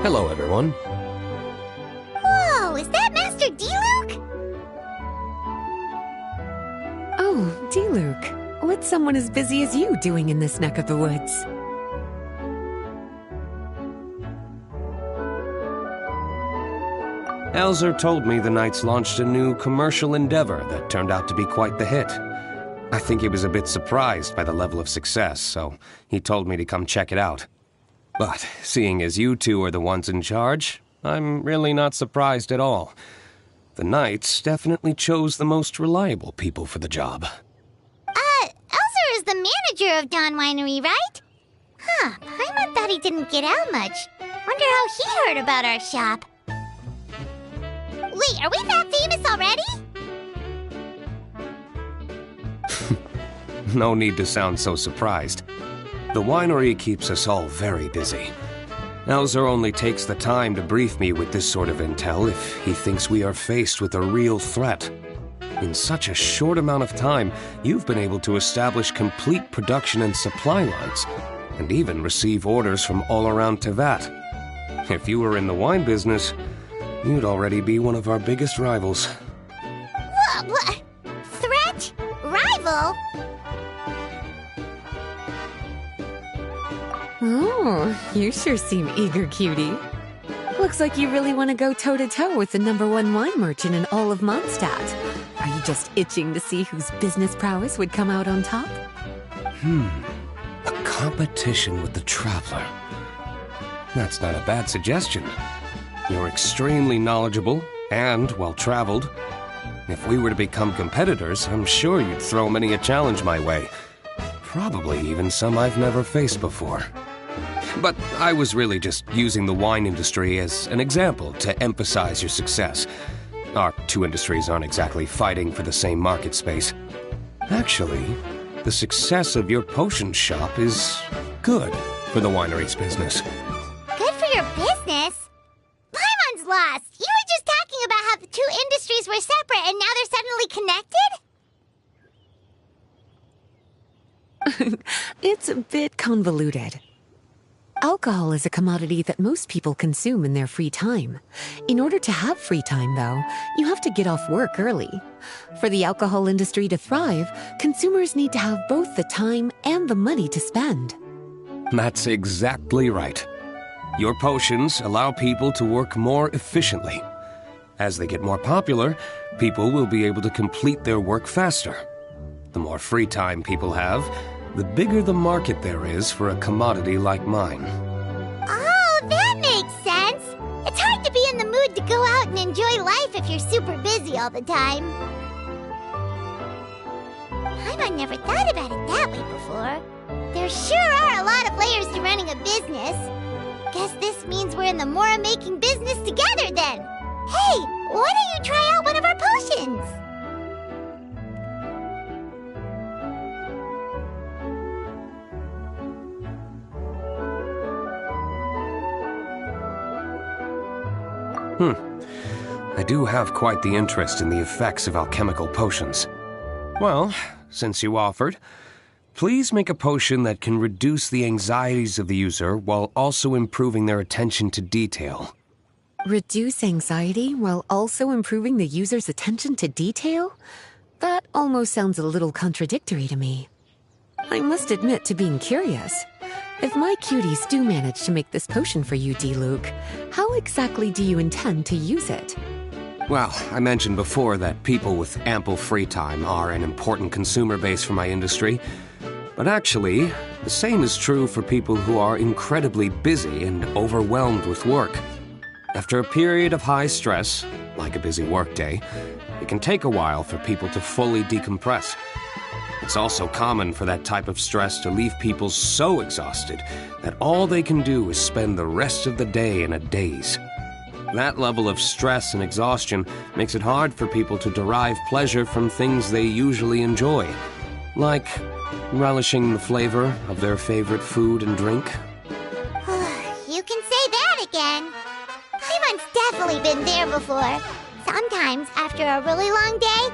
Hello, everyone. Whoa, is that Master Diluc? Oh, Diluc. What's someone as busy as you doing in this neck of the woods? Elzer told me the Knights launched a new commercial endeavor that turned out to be quite the hit. I think he was a bit surprised by the level of success, so he told me to come check it out. But seeing as you two are the ones in charge, I'm really not surprised at all. The Knights definitely chose the most reliable people for the job. Elzer is the manager of Dawn Winery, right? Huh, Paimon thought he didn't get out much. Wonder how he heard about our shop. Wait, are we that famous already? No need to sound so surprised. The winery keeps us all very busy. Elzer only takes the time to brief me with this sort of intel if he thinks we are faced with a real threat. In such a short amount of time, you've been able to establish complete production and supply lines, and even receive orders from all around Tevat. If you were in the wine business, you'd already be one of our biggest rivals. What? Threat? Rival? Oh, you sure seem eager, cutie. Looks like you really want to go toe-to-toe with the #1 wine merchant in all of Mondstadt. Are you just itching to see whose business prowess would come out on top? A competition with the Traveler. That's not a bad suggestion. You're extremely knowledgeable and well-traveled. If we were to become competitors, I'm sure you'd throw many a challenge my way. Probably even some I've never faced before. But I was really just using the wine industry as an example to emphasize your success. Our two industries aren't exactly fighting for the same market space. Actually, the success of your potion shop is good for the winery's business. Good for your business? Paimon's lost. You were just talking about how the two industries were separate and now they're suddenly connected? It's a bit convoluted. Alcohol is a commodity that most people consume in their free time. In order to have free time, though, you have to get off work early. For the alcohol industry to thrive, consumers need to have both the time and the money to spend. That's exactly right. Your potions allow people to work more efficiently. As they get more popular, people will be able to complete their work faster. The more free time people have, the bigger the market there is for a commodity like mine. Oh, that makes sense. It's hard to be in the mood to go out and enjoy life if you're super busy all the time. Paimon never thought about it that way before. There sure are a lot of layers to running a business. Guess this means we're in the Mora-making business together then. Hey, why don't you try out one of our potions? I do have quite the interest in the effects of alchemical potions. Well, since you offered, please make a potion that can reduce the anxieties of the user while also improving their attention to detail. Reduce anxiety while also improving the user's attention to detail? That almost sounds a little contradictory to me. I must admit to being curious. If my cuties do manage to make this potion for you, Diluc, how exactly do you intend to use it? Well, I mentioned before that people with ample free time are an important consumer base for my industry. But actually, the same is true for people who are incredibly busy and overwhelmed with work. After a period of high stress, like a busy workday, it can take a while for people to fully decompress. It's also common for that type of stress to leave people so exhausted that all they can do is spend the rest of the day in a daze. That level of stress and exhaustion makes it hard for people to derive pleasure from things they usually enjoy, like relishing the flavor of their favorite food and drink. You can say that again. Paimon's definitely been there before. Sometimes, after a really long day,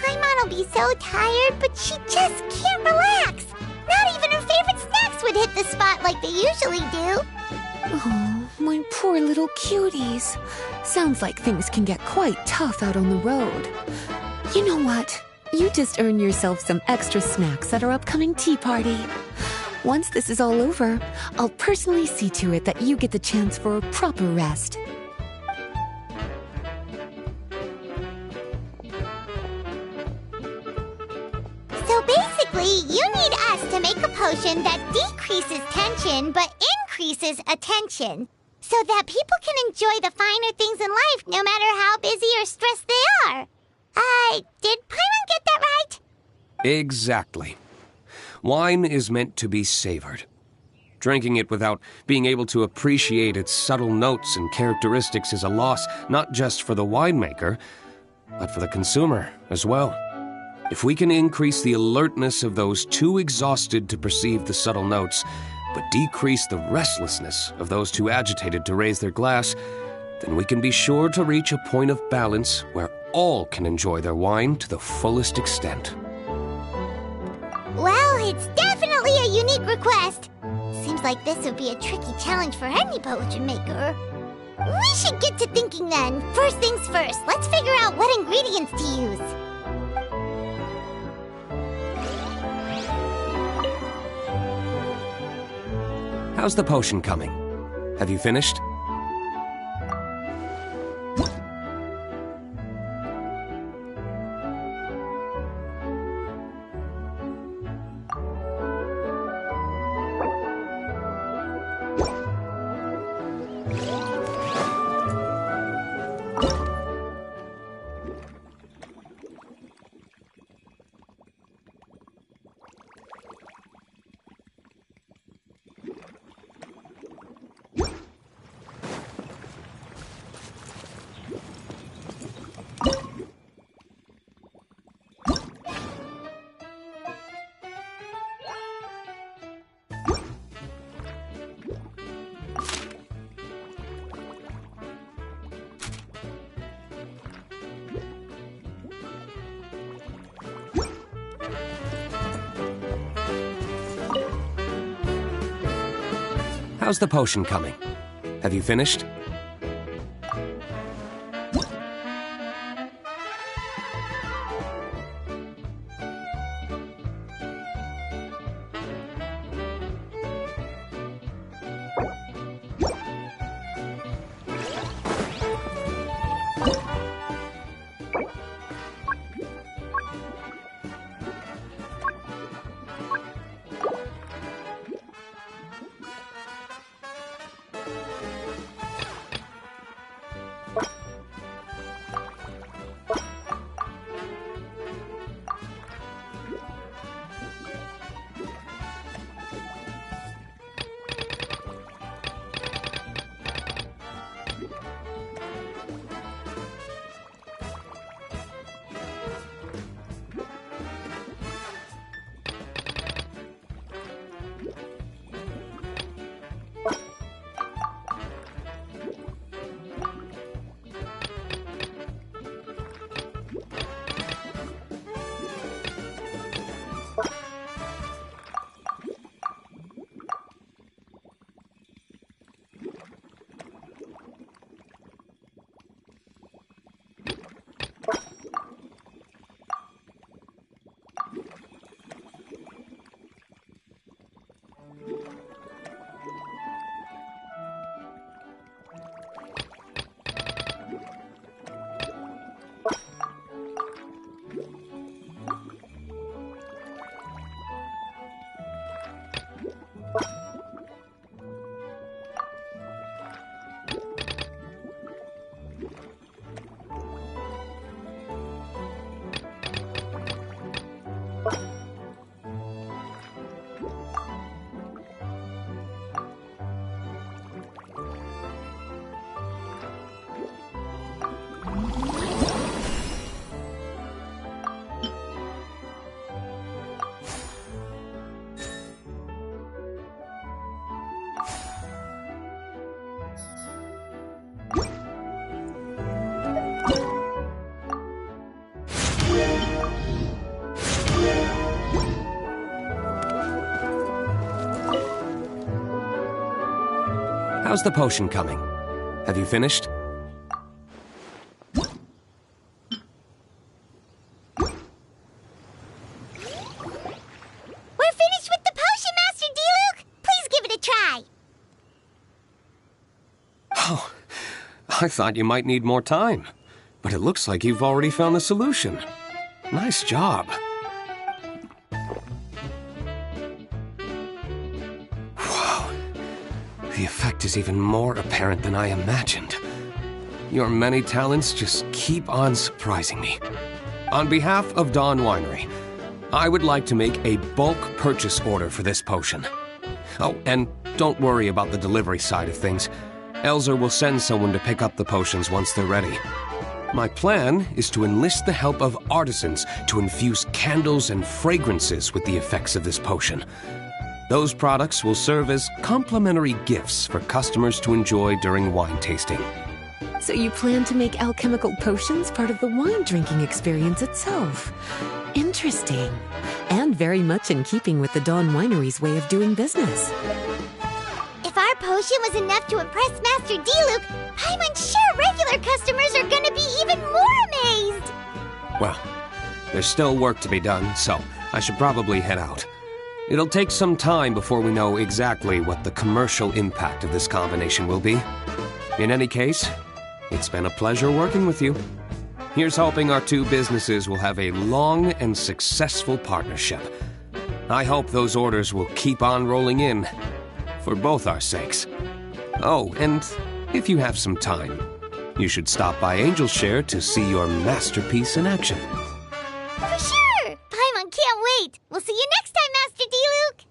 Paimon will be so tired, but she just can't relax. Not even her favorite snacks would hit the spot like they usually do. Oh, my poor little cuties. Sounds like things can get quite tough out on the road. You know what? You just earn yourself some extra snacks at our upcoming tea party. Once this is all over, I'll personally see to it that you get the chance for a proper rest. So basically, you need us to make a potion that decreases tension but increases attention, so that people can enjoy the finer things in life no matter how busy or stressed they are. Did Paimon get that right? Exactly. Wine is meant to be savored. Drinking it without being able to appreciate its subtle notes and characteristics is a loss not just for the winemaker, but for the consumer as well. If we can increase the alertness of those too exhausted to perceive the subtle notes, but decrease the restlessness of those too agitated to raise their glass, then we can be sure to reach a point of balance where all can enjoy their wine to the fullest extent. Well, it's definitely a unique request. Seems like this would be a tricky challenge for any potion maker. We should get to thinking then. First things first, let's figure out what ingredients to use. How's the potion coming? Have you finished? How's the potion coming? Have you finished? How's the potion coming? Have you finished? We're finished with the potion, Master D-Luke! Please give it a try! Oh, I thought you might need more time. But it looks like you've already found the solution. Nice job. Wow. The effect is even more apparent than I imagined. Your many talents just keep on surprising me. On behalf of Dawn Winery, I would like to make a bulk purchase order for this potion. Oh, and don't worry about the delivery side of things. Elzer will send someone to pick up the potions once they're ready. My plan is to enlist the help of artisans to infuse candles and fragrances with the effects of this potion. Those products will serve as complimentary gifts for customers to enjoy during wine tasting. So you plan to make alchemical potions part of the wine drinking experience itself. Interesting. And very much in keeping with the Dawn Winery's way of doing business. If our potion was enough to impress Master D-Luke, I'm sure regular customers are gonna be even more amazed! Well, there's still work to be done, so I should probably head out. It'll take some time before we know exactly what the commercial impact of this combination will be. In any case, it's been a pleasure working with you. Here's hoping our two businesses will have a long and successful partnership. I hope those orders will keep on rolling in, for both our sakes. Oh, and if you have some time, you should stop by Angel's Share to see your masterpiece in action. For sure! Paimon can't wait! We'll see you next time, Master D-Luke!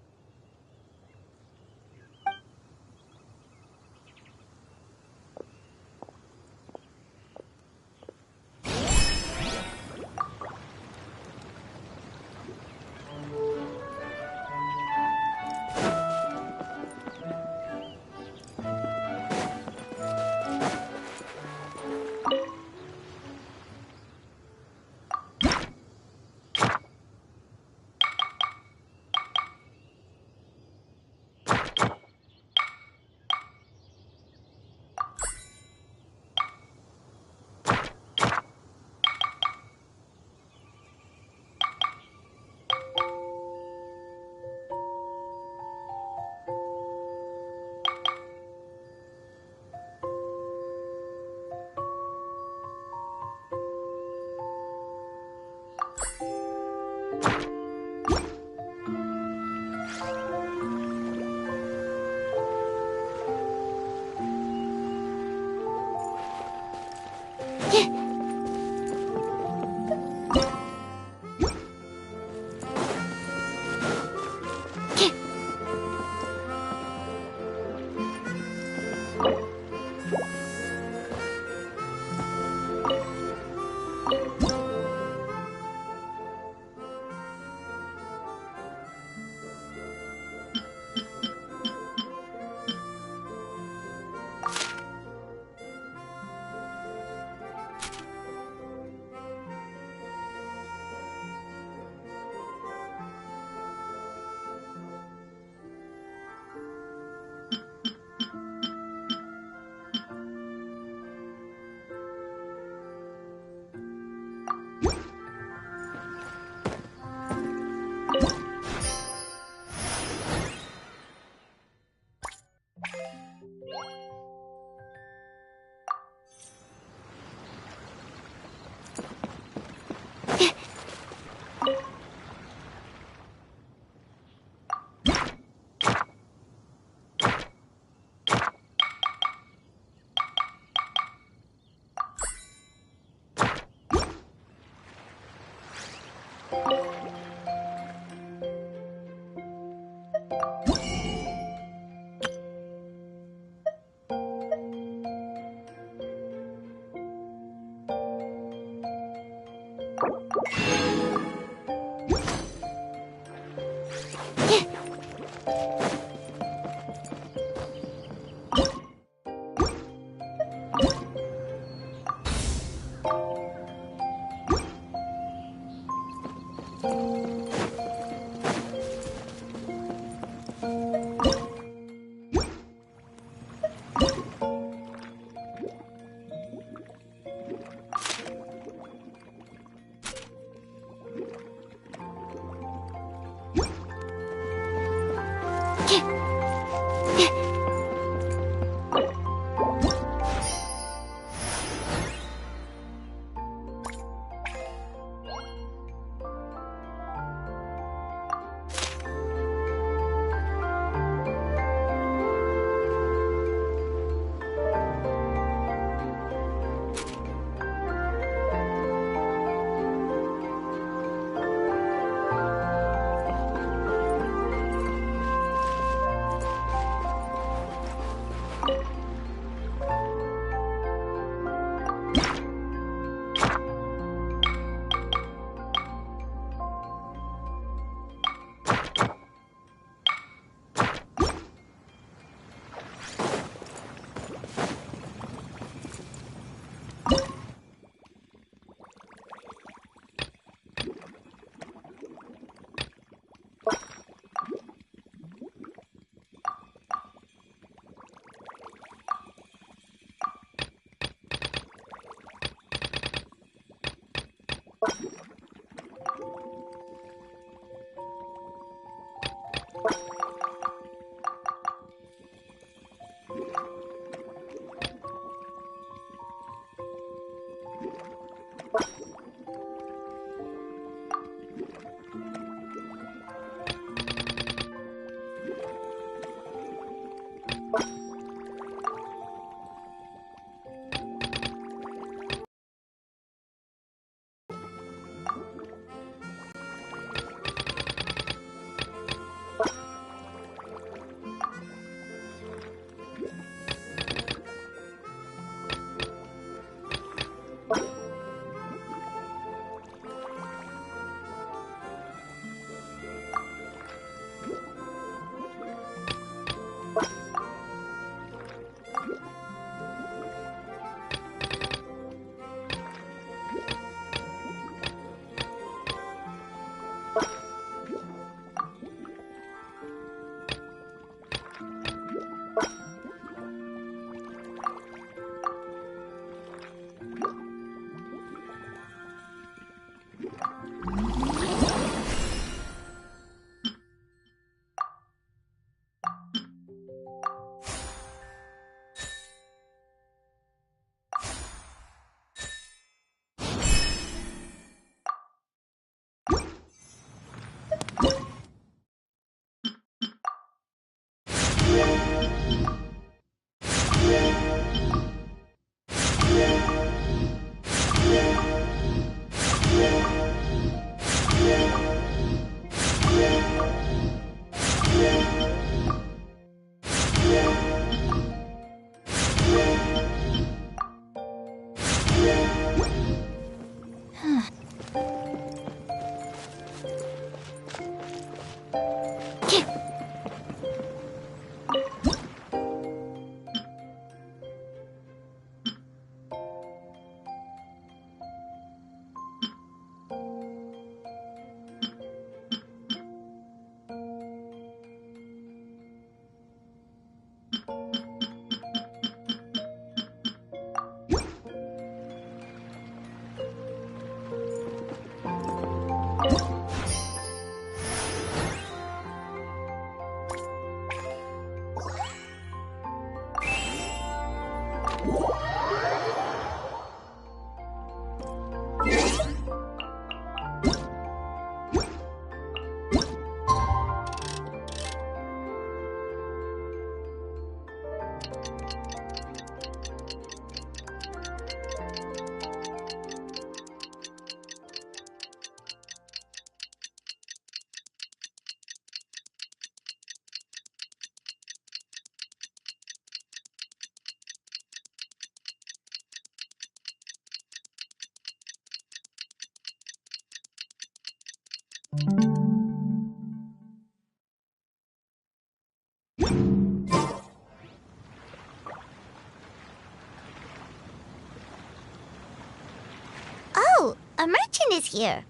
Oh, a merchant is here.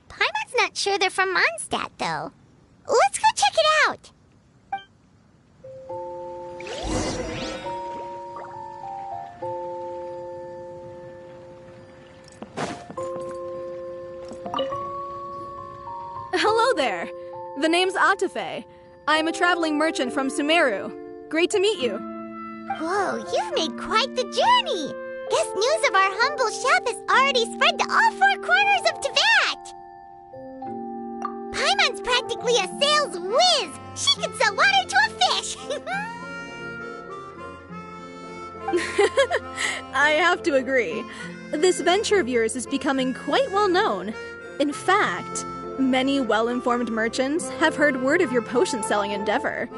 Paimon's not sure they're from Mondstadt, though. Let's go check it out. Hello there. The name's Atafe. I'm a traveling merchant from Sumeru. Great to meet you. Whoa, you've made quite the journey. Guess news of our humble shop has already spread to all four corners of Teyvat. Paimon's practically a sales whiz. She could sell water to a fish. I have to agree. This venture of yours is becoming quite well known. In fact, many well-informed merchants have heard word of your potion-selling endeavor.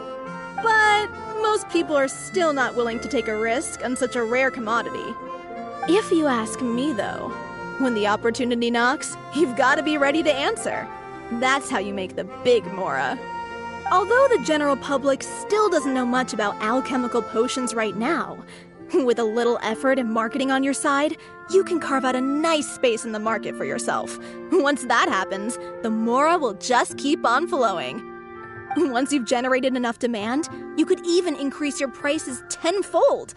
But most people are still not willing to take a risk on such a rare commodity. If you ask me, though, when the opportunity knocks, you've got to be ready to answer. That's how you make the big Mora. Although the general public still doesn't know much about alchemical potions right now, with a little effort and marketing on your side, you can carve out a nice space in the market for yourself. Once that happens, the Mora will just keep on flowing. Once you've generated enough demand, you could even increase your prices tenfold.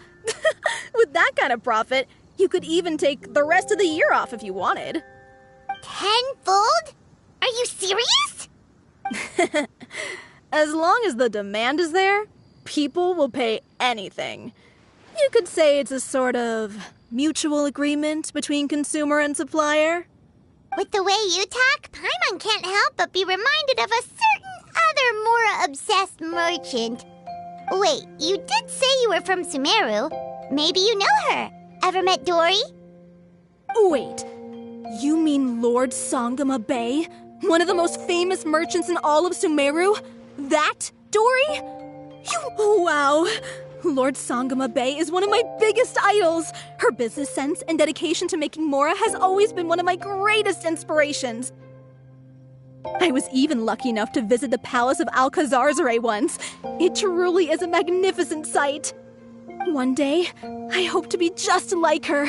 With that kind of profit, you could even take the rest of the year off if you wanted. Tenfold? Are you serious? As long as the demand is there, people will pay anything. You could say it's a sort of mutual agreement between consumer and supplier. With the way you talk, Paimon can't help but be reminded of a certain other Mora-obsessed merchant. Wait, you did say you were from Sumeru. Maybe you know her. Ever met Dory? Wait, you mean Lord Sangama Bay? One of the most famous merchants in all of Sumeru? That Dory? Wow! Lord Sangama Bay is one of my biggest idols. Her business sense and dedication to making Mora has always been one of my greatest inspirations. I was even lucky enough to visit the Palace of Alcazarzare once. It truly is a magnificent sight. One day, I hope to be just like her.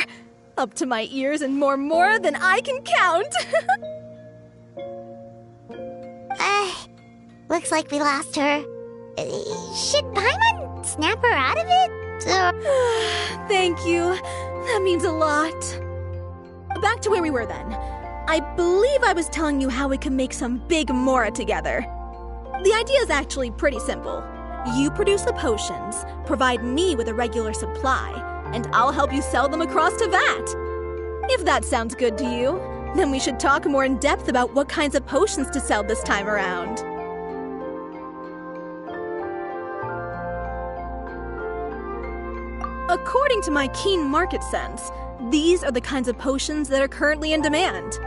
Up to my ears in more Mora than I can count. Looks like we lost her. Should Paimon snap her out of it? Thank you. That means a lot. Back to where we were then. I believe I was telling you how we can make some big Mora together. The idea is actually pretty simple. You produce the potions, provide me with a regular supply, and I'll help you sell them across Teyvat. If that sounds good to you, then we should talk more in depth about what kinds of potions to sell this time around. According to my keen market sense, these are the kinds of potions that are currently in demand.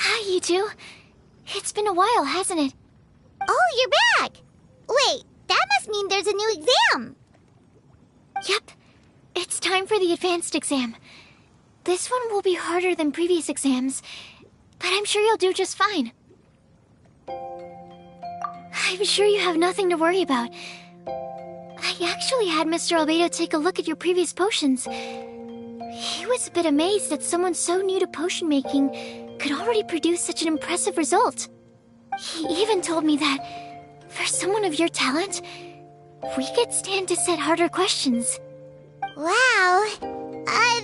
Hi, you two. It's been a while, hasn't it? Oh, you're back! Wait, that must mean there's a new exam! Yep. It's time for the advanced exam. This one will be harder than previous exams, but I'm sure you'll do just fine. I'm sure you have nothing to worry about. I actually had Mr. Albedo take a look at your previous potions. He was a bit amazed that someone so new to potion making could already produce such an impressive result. He even told me that, for someone of your talent, we could stand to set harder questions. Wow.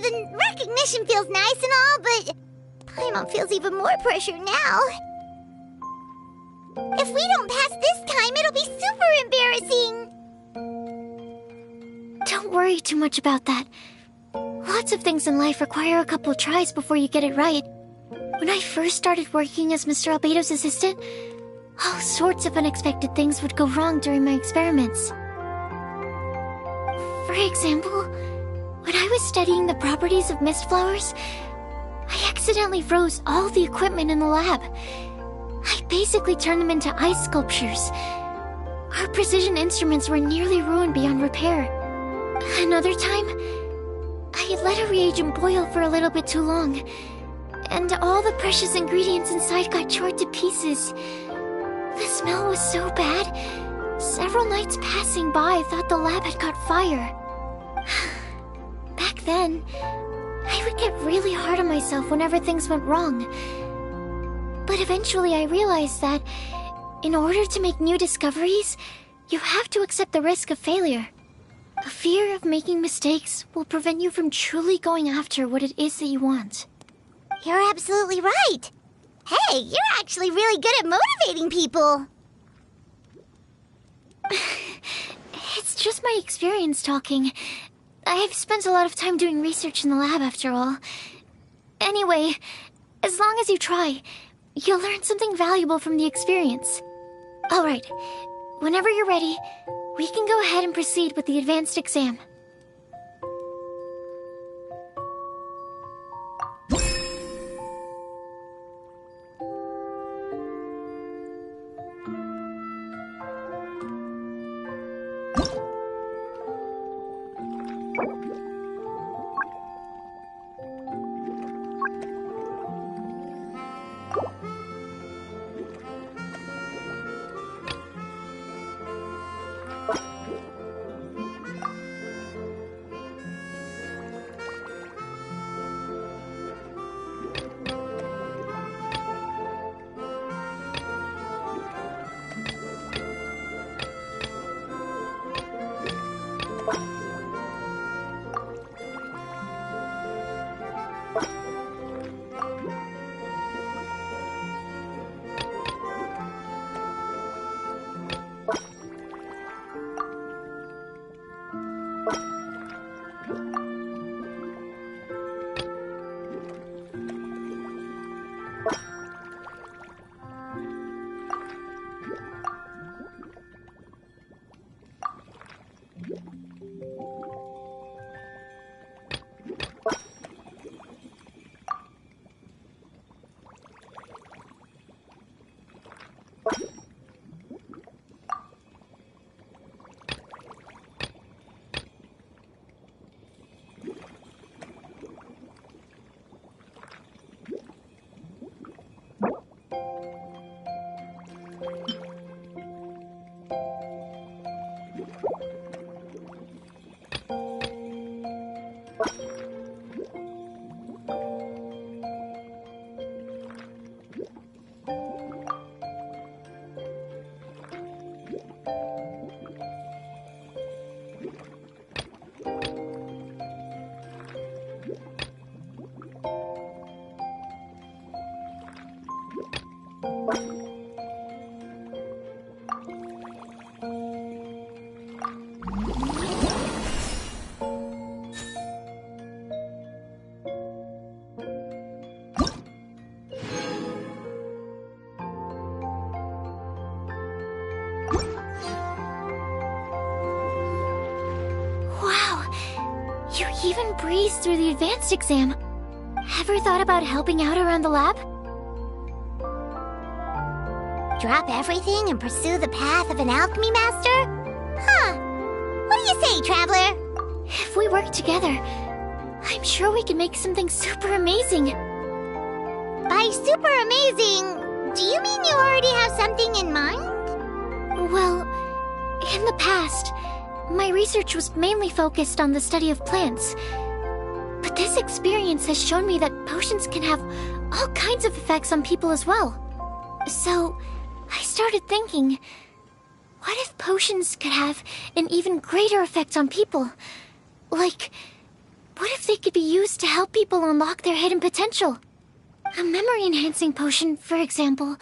The recognition feels nice and all, but Paimon feels even more pressure now. If we don't pass this time, it'll be super embarrassing. Don't worry too much about that. Lots of things in life require a couple tries before you get it right. When I first started working as Mr. Albedo's assistant, all sorts of unexpected things would go wrong during my experiments. For example, when I was studying the properties of mist flowers, I accidentally froze all the equipment in the lab. I basically turned them into ice sculptures. Our precision instruments were nearly ruined beyond repair. Another time, I had let a reagent boil for a little bit too long, and all the precious ingredients inside got charred to pieces. The smell was so bad, several nights passing by thought the lab had caught fire. Back then, I would get really hard on myself whenever things went wrong. But eventually I realized that, in order to make new discoveries, you have to accept the risk of failure. A fear of making mistakes will prevent you from truly going after what it is that you want. You're absolutely right. Hey, you're actually really good at motivating people. It's just my experience talking. I've spent a lot of time doing research in the lab after all. Anyway, as long as you try, you'll learn something valuable from the experience. Alright, whenever you're ready, we can go ahead and proceed with the advanced exam. You even breezed through the advanced exam. Ever thought about helping out around the lab? Drop everything and pursue the path of an alchemy master? Huh. What do you say, Traveler? If we work together, I'm sure we can make something super amazing. By super amazing, do you mean you already have something in mind? Well, in the past, my research was mainly focused on the study of plants. But this experience has shown me that potions can have all kinds of effects on people as well. So, I started thinking, what if potions could have an even greater effect on people? Like, what if they could be used to help people unlock their hidden potential? A memory-enhancing potion, for example,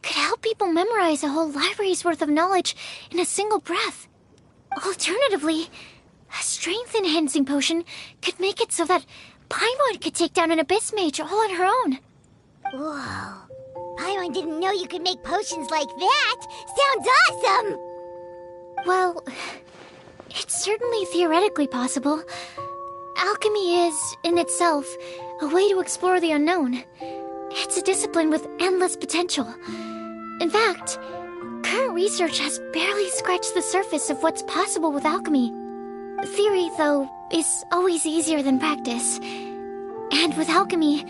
could help people memorize a whole library's worth of knowledge in a single breath. Alternatively, a strength-enhancing potion could make it so that Paimon could take down an Abyss Mage all on her own. Whoa. Paimon didn't know you could make potions like that! Sounds awesome! Well, it's certainly theoretically possible. Alchemy is, in itself, a way to explore the unknown. It's a discipline with endless potential. In fact, current research has barely scratched the surface of what's possible with alchemy. Theory, though, is always easier than practice. And with alchemy,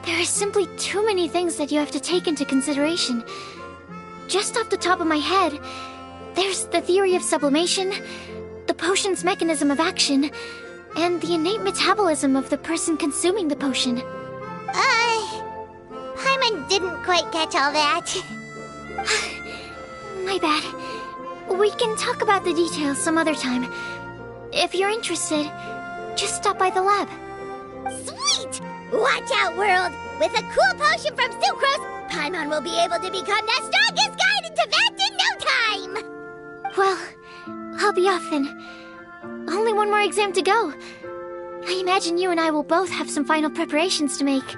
there are simply too many things that you have to take into consideration. Just off the top of my head, there's the theory of sublimation, the potion's mechanism of action, and the innate metabolism of the person consuming the potion. Paimon didn't quite catch all that. My bad. We can talk about the details some other time. If you're interested, just stop by the lab. Sweet! Watch out, world! With a cool potion from Sucrose, Paimon will be able to become the strongest guide in Tibet in no time! Well, I'll be off then. Only one more exam to go. I imagine you and I will both have some final preparations to make.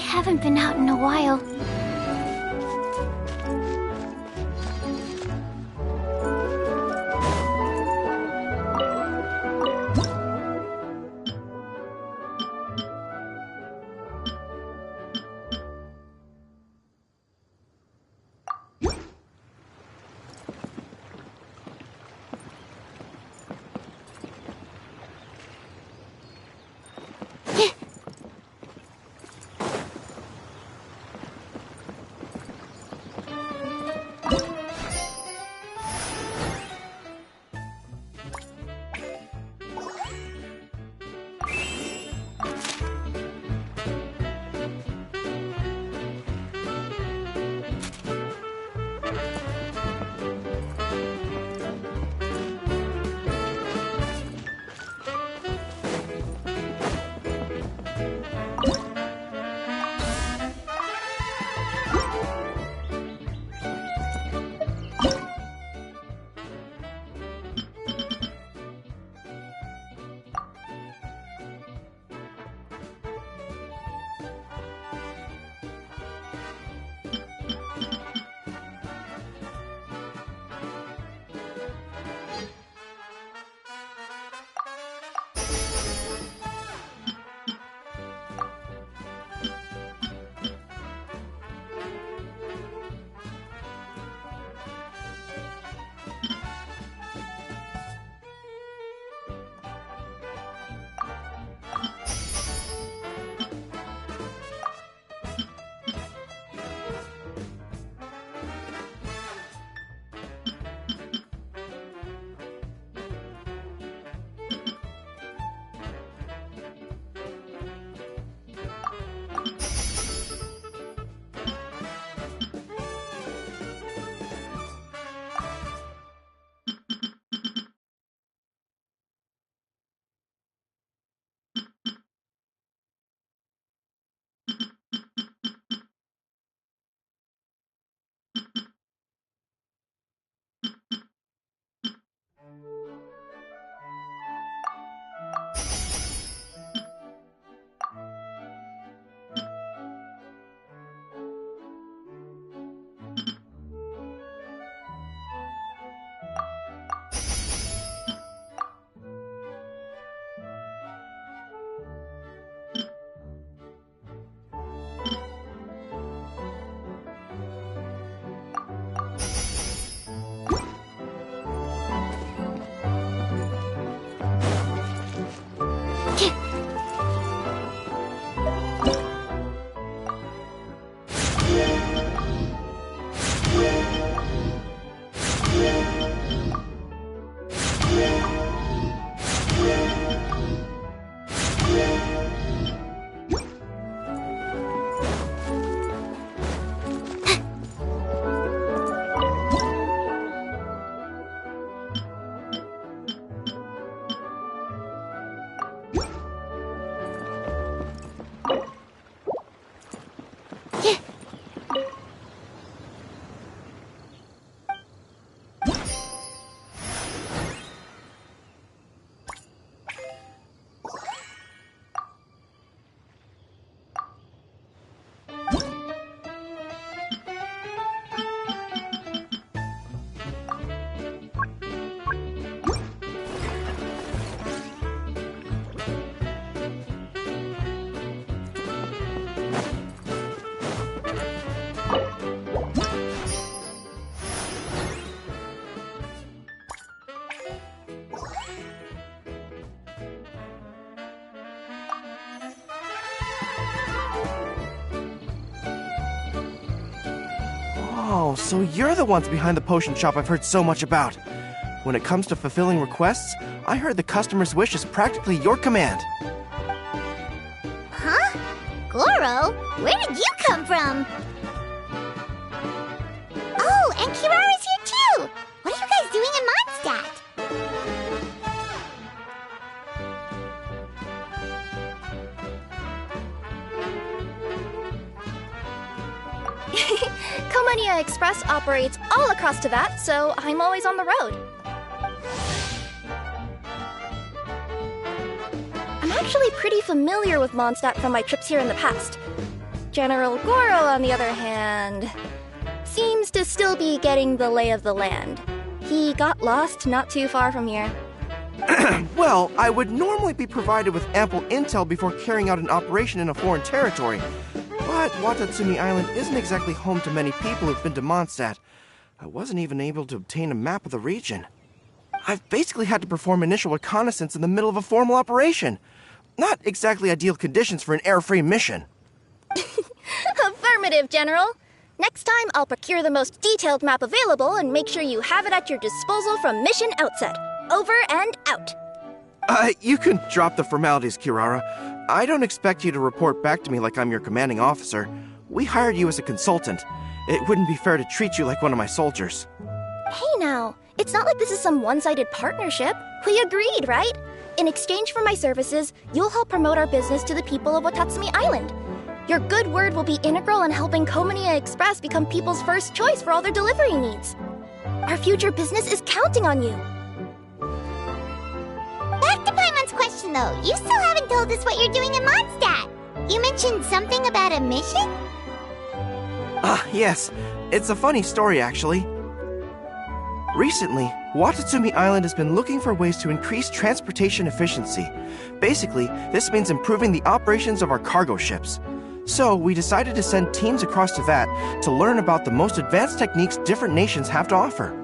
haven't been out in a while. Oh, so you're the ones behind the potion shop I've heard so much about. When it comes to fulfilling requests, I heard the customer's wish is practically your command. Huh? Goro? Where did you come from? Oh, and Kirara's here too! What are you guys doing in Mondstadt? Komania Express operates all across Teyvat, so I'm always on the road. I'm actually pretty familiar with Mondstadt from my trips here in the past. General Goro, on the other hand, seems to still be getting the lay of the land. He got lost not too far from here. Well, I would normally be provided with ample intel before carrying out an operation in a foreign territory. But Watatsumi Island isn't exactly home to many people who've been to Mondstadt. I wasn't even able to obtain a map of the region. I've basically had to perform initial reconnaissance in the middle of a formal operation. Not exactly ideal conditions for an air-free mission. Affirmative, General. Next time, I'll procure the most detailed map available and make sure you have it at your disposal from mission outset. Over and out. You can drop the formalities, Kirara. I don't expect you to report back to me like I'm your commanding officer. We hired you as a consultant. It wouldn't be fair to treat you like one of my soldiers. Hey now, it's not like this is some one-sided partnership. We agreed, right? In exchange for my services, you'll help promote our business to the people of Watatsumi Island. Your good word will be integral in helping Kominia Express become people's first choice for all their delivery needs. Our future business is counting on you. Back to Paimon's question, though. You still haven't told us what you're doing in Mondstadt. You mentioned something about a mission? Yes. It's a funny story, actually. Recently, Watatsumi Island has been looking for ways to increase transportation efficiency. Basically, this means improving the operations of our cargo ships. So, we decided to send teams across to that to learn about the most advanced techniques different nations have to offer.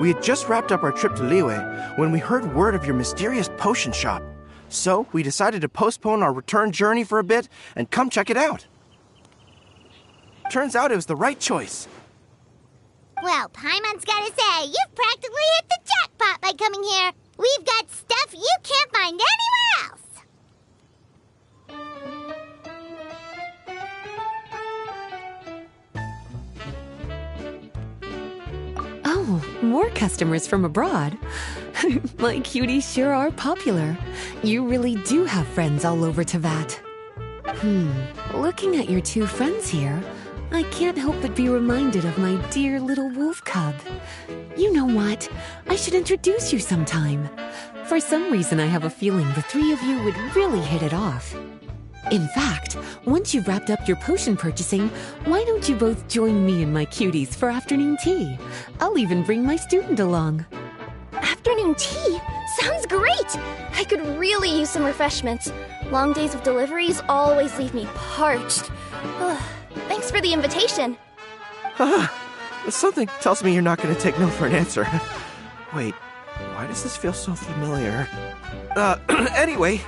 We had just wrapped up our trip to Liyue when we heard word of your mysterious potion shop. So, we decided to postpone our return journey for a bit and come check it out. Turns out it was the right choice. Well, Paimon's gotta say, you've practically hit the jackpot by coming here. We've got stuff you can't find anywhere else. Oh, more customers from abroad. My cuties sure are popular. You really do have friends all over Teyvat. Looking at your two friends here, I can't help but be reminded of my dear little wolf cub. You know what? I should introduce you sometime. For some reason, I have a feeling the three of you would really hit it off. In fact, once you've wrapped up your potion purchasing, why don't you both join me and my cuties for afternoon tea? I'll even bring my student along. Afternoon tea? Sounds great! I could really use some refreshments. Long days of deliveries always leave me parched. Thanks for the invitation. Something tells me you're not going to take no for an answer. Wait, why does this feel so familiar? Anyway,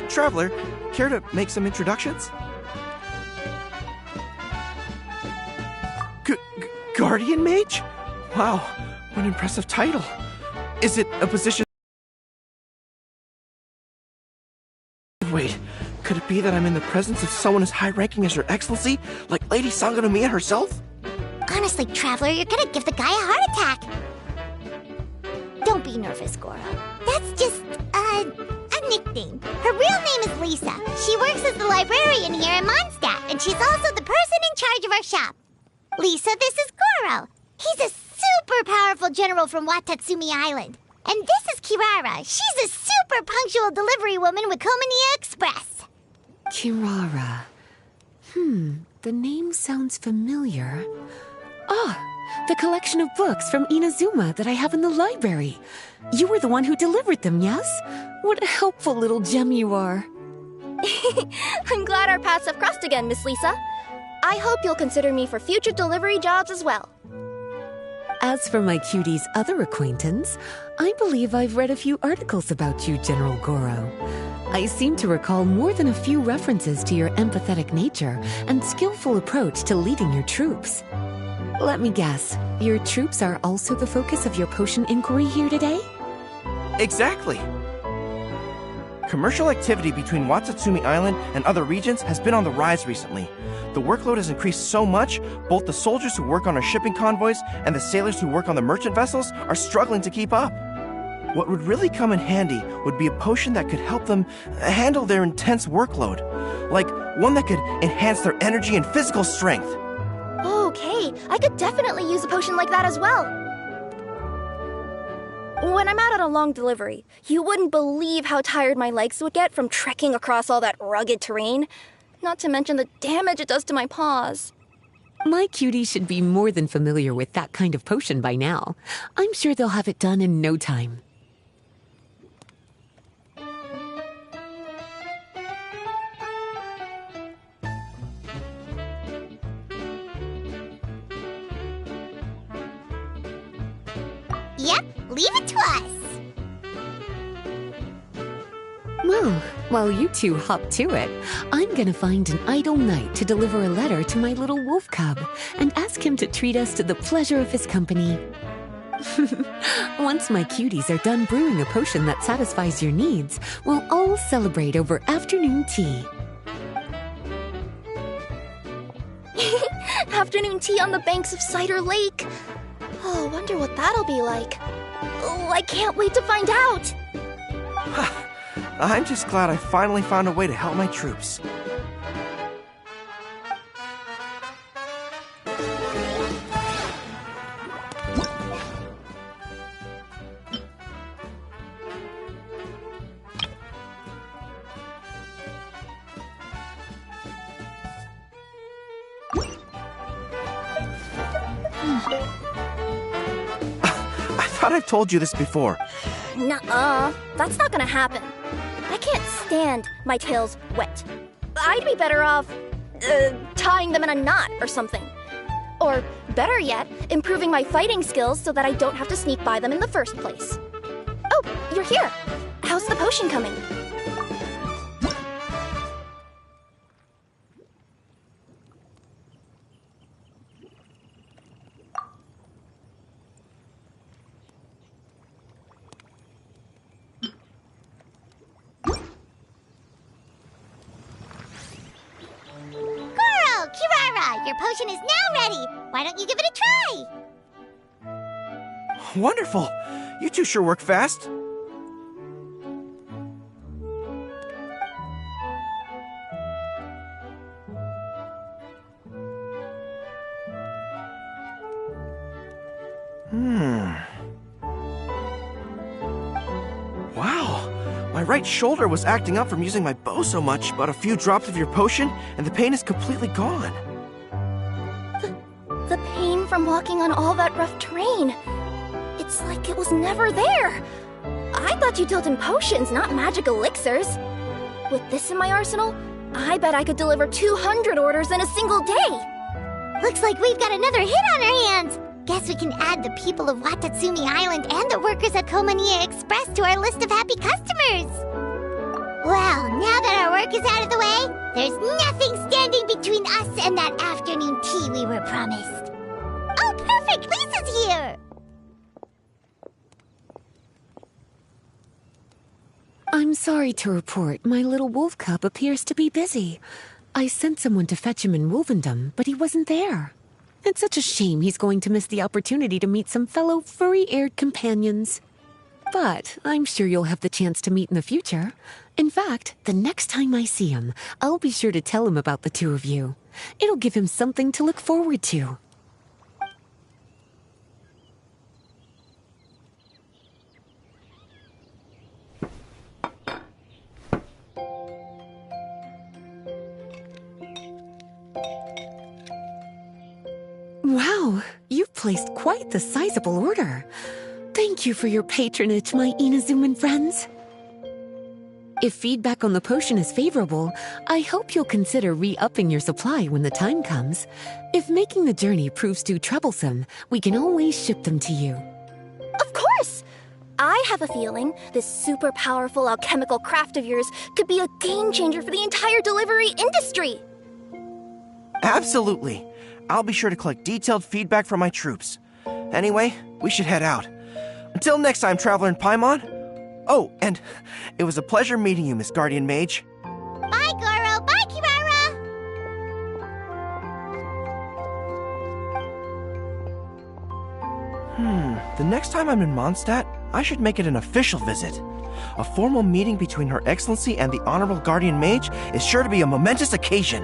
Traveler, care to make some introductions? Guardian Mage? Wow, what an impressive title. Is it a position... Wait, could it be that I'm in the presence of someone as high-ranking as Her Excellency, like Lady Sangonomiya herself? Honestly, Traveler, you're gonna give the guy a heart attack. Don't be nervous, Goro. That's just, a nickname. Her real name is Lisa. She works as the librarian here in Mondstadt, and she's also the person in charge of our shop. Lisa, this is Goro. He's a super powerful general from Watatsumi Island. And this is Kirara. She's a super punctual delivery woman with Kominia Express. Kirara. The name sounds familiar. The collection of books from Inazuma that I have in the library. You were the one who delivered them, yes? What a helpful little gem you are. I'm glad our paths have crossed again, Miss Lisa. I hope you'll consider me for future delivery jobs as well. As for my cutie's other acquaintance, I believe I've read a few articles about you, General Goro. I seem to recall more than a few references to your empathetic nature and skillful approach to leading your troops. Let me guess, your troops are also the focus of your potion inquiry here today? Exactly. Commercial activity between Watatsumi Island and other regions has been on the rise recently. The workload has increased so much, both the soldiers who work on our shipping convoys and the sailors who work on the merchant vessels are struggling to keep up. What would really come in handy would be a potion that could help them handle their intense workload. Like one that could enhance their energy and physical strength. Okay, I could definitely use a potion like that as well. When I'm out on a long delivery, you wouldn't believe how tired my legs would get from trekking across all that rugged terrain. Not to mention the damage it does to my paws. My cutie should be more than familiar with that kind of potion by now. I'm sure they'll have it done in no time. Yep, leave it to us. Well, while you two hop to it, I'm gonna find an idle knight to deliver a letter to my little wolf cub and ask him to treat us to the pleasure of his company. Once my cuties are done brewing a potion that satisfies your needs, we'll all celebrate over afternoon tea. Afternoon tea on the banks of Cider Lake. Oh, wonder what that'll be like. Oh, I can't wait to find out. I'm just glad I finally found a way to help my troops. I thought I've told you this before. Nuh-uh, that's not gonna happen. I can't stand my tails wet. I'd be better off, tying them in a knot or something. Or, better yet, improving my fighting skills so that I don't have to sneak by them in the first place. Oh, you're here. How's the potion coming? Kirara, your potion is now ready. Why don't you give it a try? Wonderful! You two sure work fast. Wow! My right shoulder was acting up from using my bow so much, but a few drops of your potion, and the pain is completely gone. The pain from walking on all that rough terrain. It's like it was never there. I thought you dealt in potions, not magic elixirs. With this in my arsenal, I bet I could deliver 200 orders in a single day. Looks like we've got another hit on our hands. Guess we can add the people of Watatsumi Island and the workers at Komania Express to our list of happy customers. Well, now that our work is out of the way, there's nothing standing between us and that afternoon tea we were promised. Oh, perfect! Lisa's here! I'm sorry to report my little wolf cub appears to be busy. I sent someone to fetch him in Wolvendom, but he wasn't there. It's such a shame he's going to miss the opportunity to meet some fellow furry-haired companions. But I'm sure you'll have the chance to meet in the future. In fact, the next time I see him, I'll be sure to tell him about the two of you. It'll give him something to look forward to. Wow, you've placed quite the sizable order. Thank you for your patronage, my Inazuman friends. If feedback on the potion is favorable, I hope you'll consider re-upping your supply when the time comes. If making the journey proves too troublesome, we can always ship them to you. Of course! I have a feeling this super powerful alchemical craft of yours could be a game changer for the entire delivery industry. Absolutely. I'll be sure to collect detailed feedback from my troops. Anyway, we should head out. Until next time, Traveler in Paimon. Oh, and it was a pleasure meeting you, Miss Guardian Mage. Bye, Goro! Bye, Kirara! The next time I'm in Mondstadt, I should make it an official visit. A formal meeting between Her Excellency and the Honorable Guardian Mage is sure to be a momentous occasion.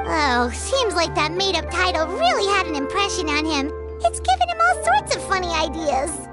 Oh, seems like that made-up title really had an impression on him. It's given him all sorts of funny ideas.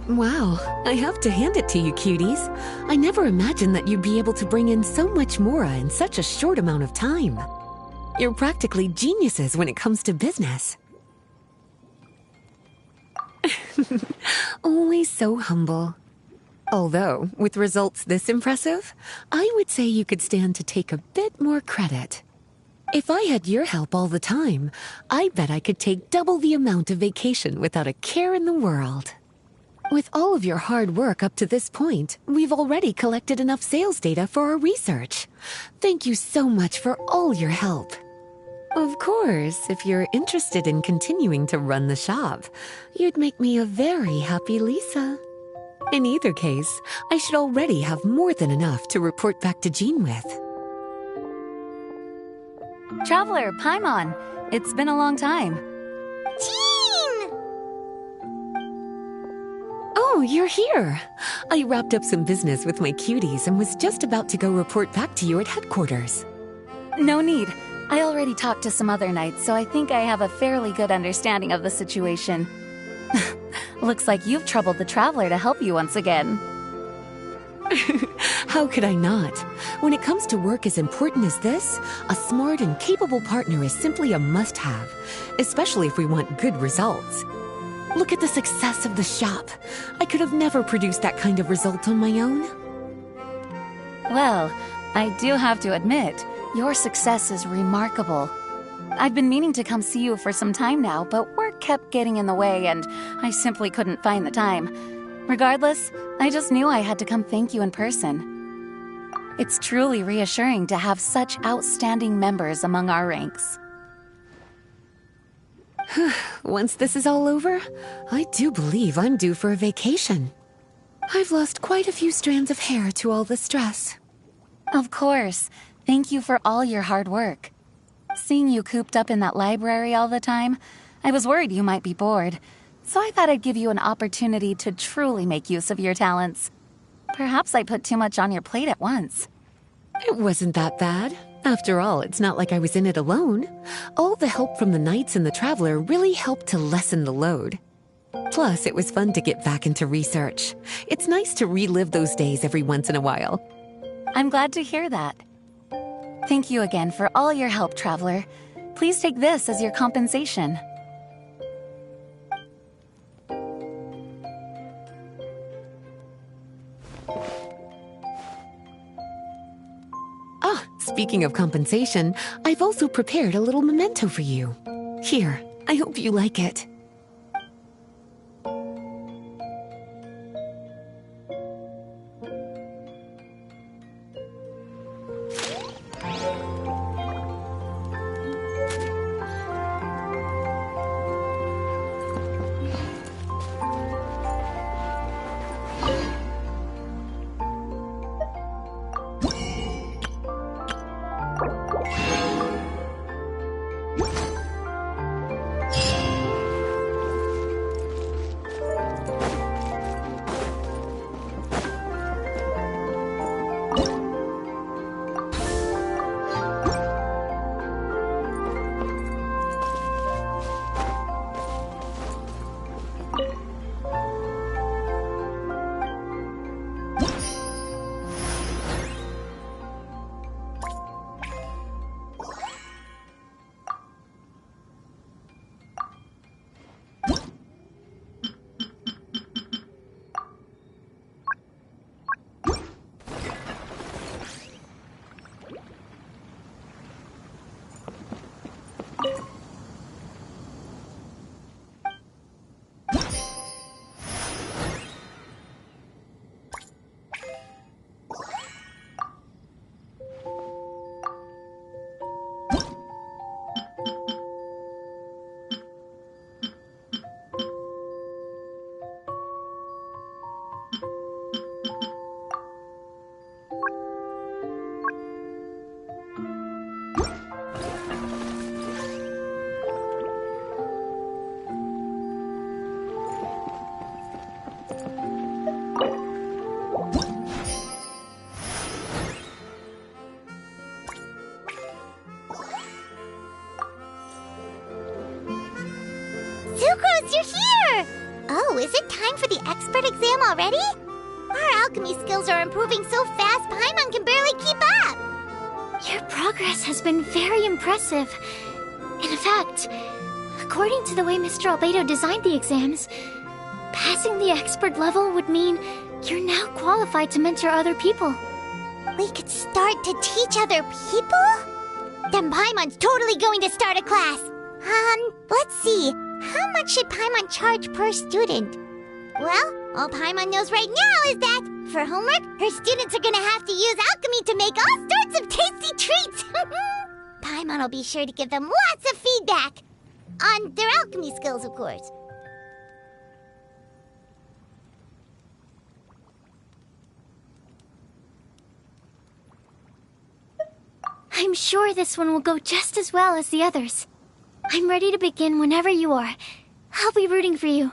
Wow, I have to hand it to you, cuties. I never imagined that you'd be able to bring in so much mora in such a short amount of time. You're practically geniuses when it comes to business. Always so humble. Although, with results this impressive, I would say you could stand to take a bit more credit. If I had your help all the time, I bet I could take double the amount of vacation without a care in the world. With all of your hard work up to this point, we've already collected enough sales data for our research. Thank you so much for all your help. Of course, if you're interested in continuing to run the shop, you'd make me a very happy Lisa. In either case, I should already have more than enough to report back to Jean with. Traveler, Paimon, it's been a long time. Jean! Oh, you're here. I wrapped up some business with my cuties and was just about to go report back to you at headquarters. No need. I already talked to some other knights, so I think I have a fairly good understanding of the situation. Looks like you've troubled the Traveler to help you once again. How could I not? When it comes to work as important as this, a smart and capable partner is simply a must-have, especially if we want good results. Look at the success of the shop. I could have never produced that kind of result on my own. Well, I do have to admit, your success is remarkable. I've been meaning to come see you for some time now, but work kept getting in the way and I simply couldn't find the time. Regardless, I just knew I had to come thank you in person. It's truly reassuring to have such outstanding members among our ranks. Once this is all over, I do believe I'm due for a vacation. I've lost quite a few strands of hair to all the stress. Of course. Thank you for all your hard work. Seeing you cooped up in that library all the time, I was worried you might be bored. So I thought I'd give you an opportunity to truly make use of your talents. Perhaps I put too much on your plate at once. It wasn't that bad. After all, it's not like I was in it alone. All the help from the Knights and the Traveler really helped to lessen the load. Plus, it was fun to get back into research. It's nice to relive those days every once in a while. I'm glad to hear that. Thank you again for all your help, Traveler. Please take this as your compensation. Speaking of compensation, I've also prepared a little memento for you. Here, I hope you like it. Sucrose, you're here! Oh, is it time for the expert exam already? Our alchemy skills are improving so fast, Paimon can barely keep up. Your progress has been very impressive. In fact, according to the way Mr. Albedo designed the exams, passing the expert level would mean you're now qualified to mentor other people. We could start to teach other people? Then Paimon's totally going to start a class. Let's see. How much should Paimon charge per student? Well, all Paimon knows right now is that, for homework, her students are gonna have to use alchemy to make all sorts of tasty treats! Paimon will be sure to give them lots of feedback. On their alchemy skills, of course. I'm sure this one will go just as well as the others. I'm ready to begin whenever you are. I'll be rooting for you.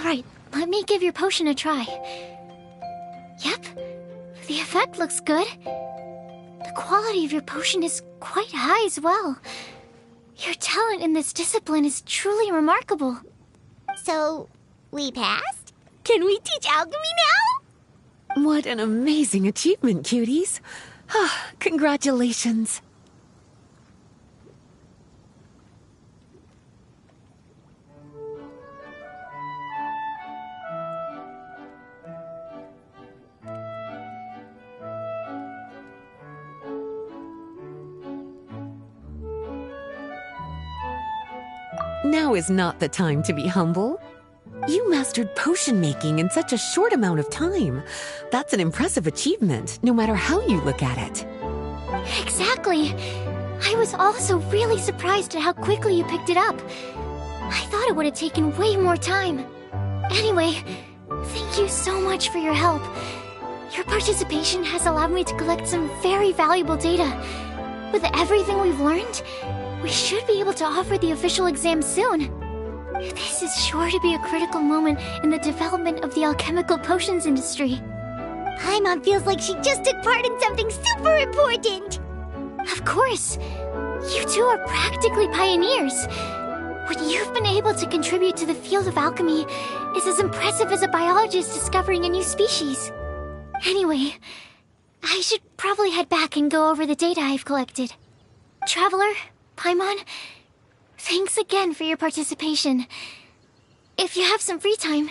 Alright, let me give your potion a try. Yep, the effect looks good. The quality of your potion is quite high as well. Your talent in this discipline is truly remarkable. So, we passed? Can we teach alchemy now? What an amazing achievement, cuties. Congratulations. Now is not the time to be humble. You mastered potion making in such a short amount of time. That's an impressive achievement, no matter how you look at it. Exactly. I was also really surprised at how quickly you picked it up. I thought it would have taken way more time. Anyway, thank you so much for your help. Your participation has allowed me to collect some very valuable data. With everything we've learned, we should be able to offer the official exam soon. This is sure to be a critical moment in the development of the alchemical potions industry. Paimon feels like she just took part in something super important! Of course! You two are practically pioneers. What you've been able to contribute to the field of alchemy is as impressive as a biologist discovering a new species. Anyway, I should probably head back and go over the data I've collected. Traveler, Paimon, thanks again for your participation. If you have some free time,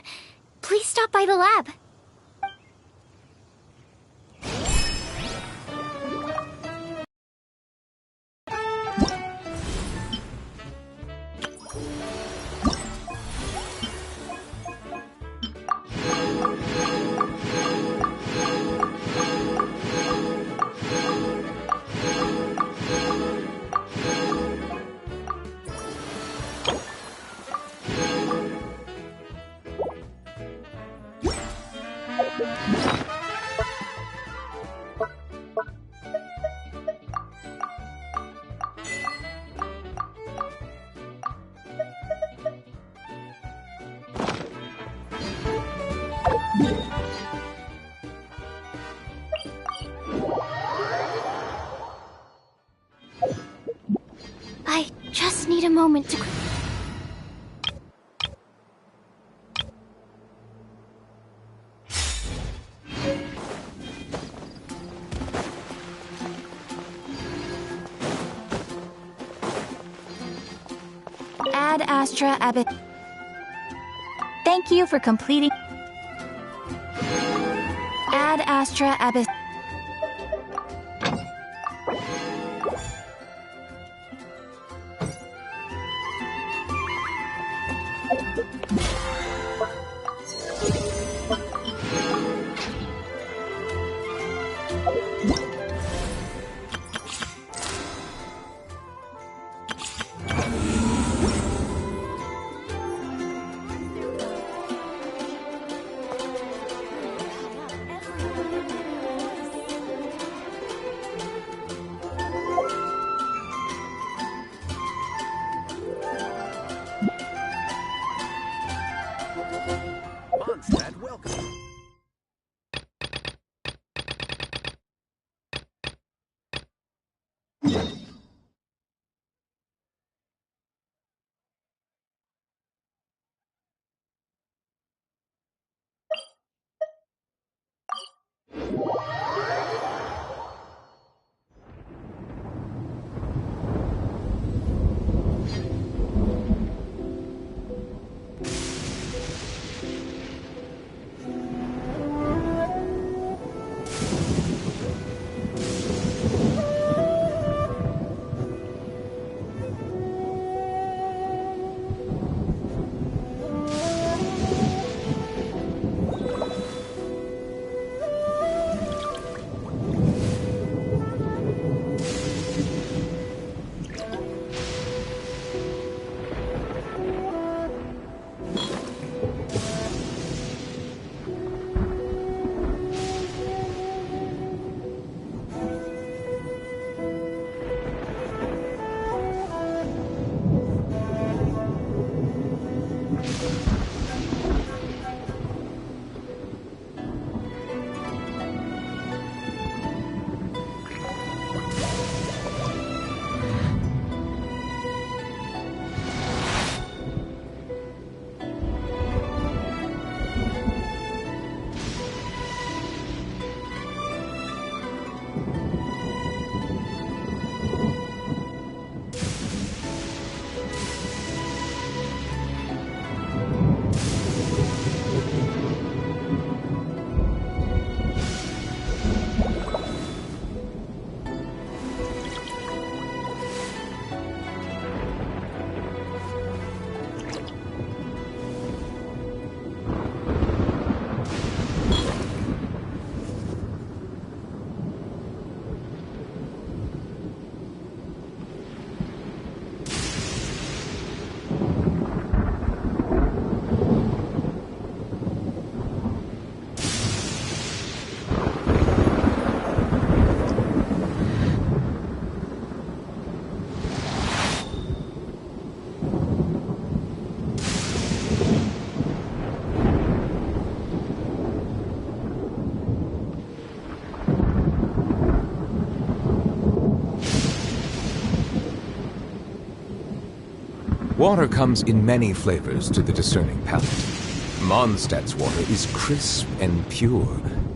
please stop by the lab. I just need a moment to... Ad Astra Abbot. Thank you for completing. Ad Astra Abbot. Water comes in many flavors to the discerning palate. Mondstadt's water is crisp and pure,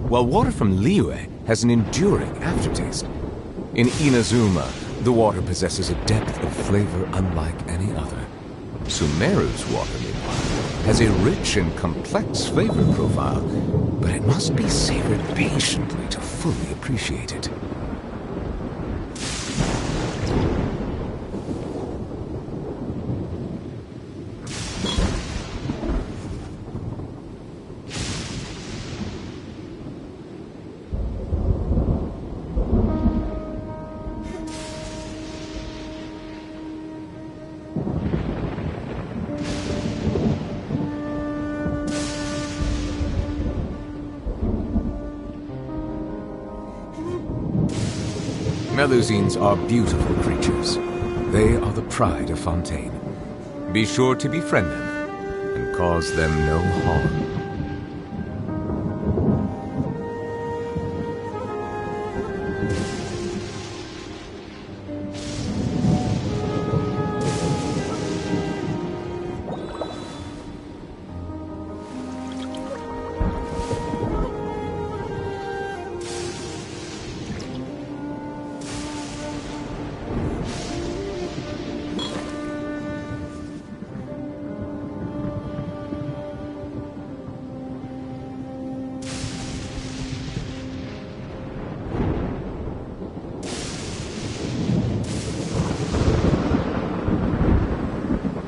while water from Liyue has an enduring aftertaste. In Inazuma, the water possesses a depth of flavor unlike any other. Sumeru's water, meanwhile, has a rich and complex flavor profile, but it must be savored patiently to fully appreciate it. Melusines are beautiful creatures. They are the pride of Fontaine. Be sure to befriend them and cause them no harm.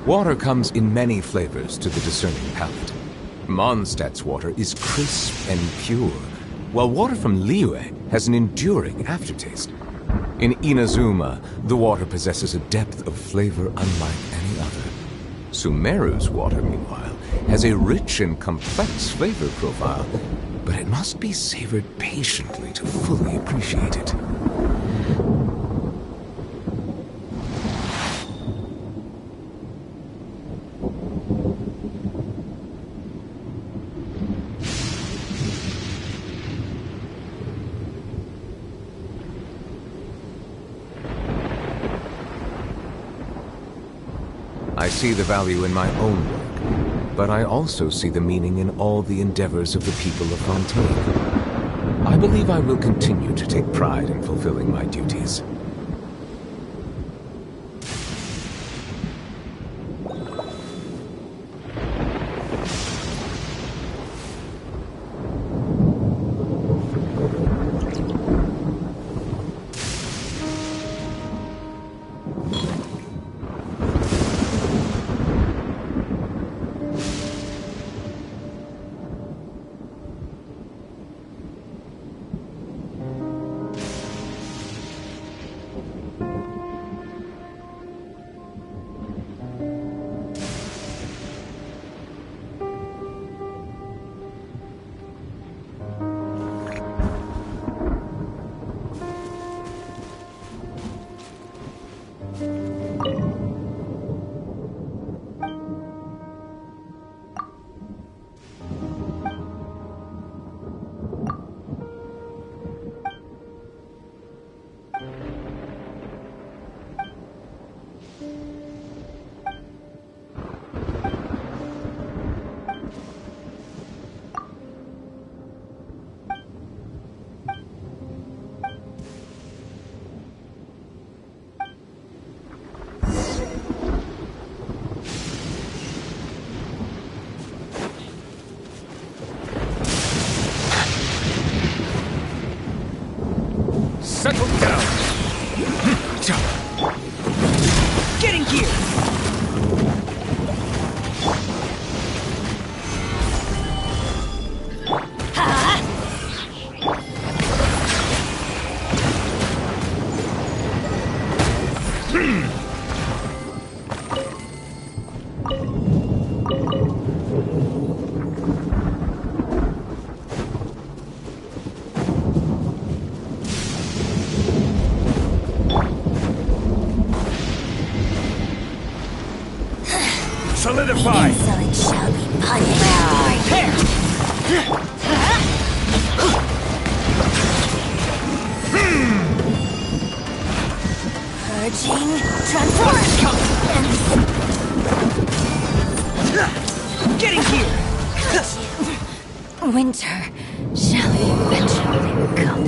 Water comes in many flavors to the discerning palate. Mondstadt's water is crisp and pure, while water from Liyue has an enduring aftertaste. In Inazuma, the water possesses a depth of flavor unlike any other. Sumeru's water, meanwhile, has a rich and complex flavor profile, but it must be savored patiently to fully appreciate it. I see the value in my own work, but I also see the meaning in all the endeavors of the people of Fontaine. I believe I will continue to take pride in fulfilling my duties. Settle down! Get in gear! Solidify! Insolent shall be punished. Purging, transform! Winter shall eventually come.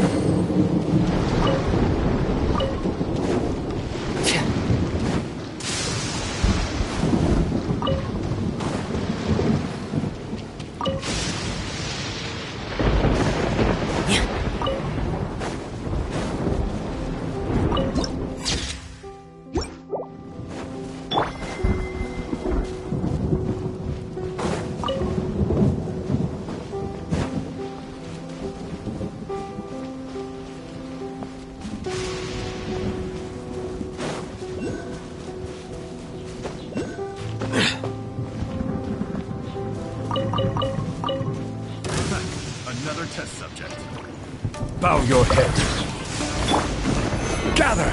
Another test subject. Bow your head. Gather!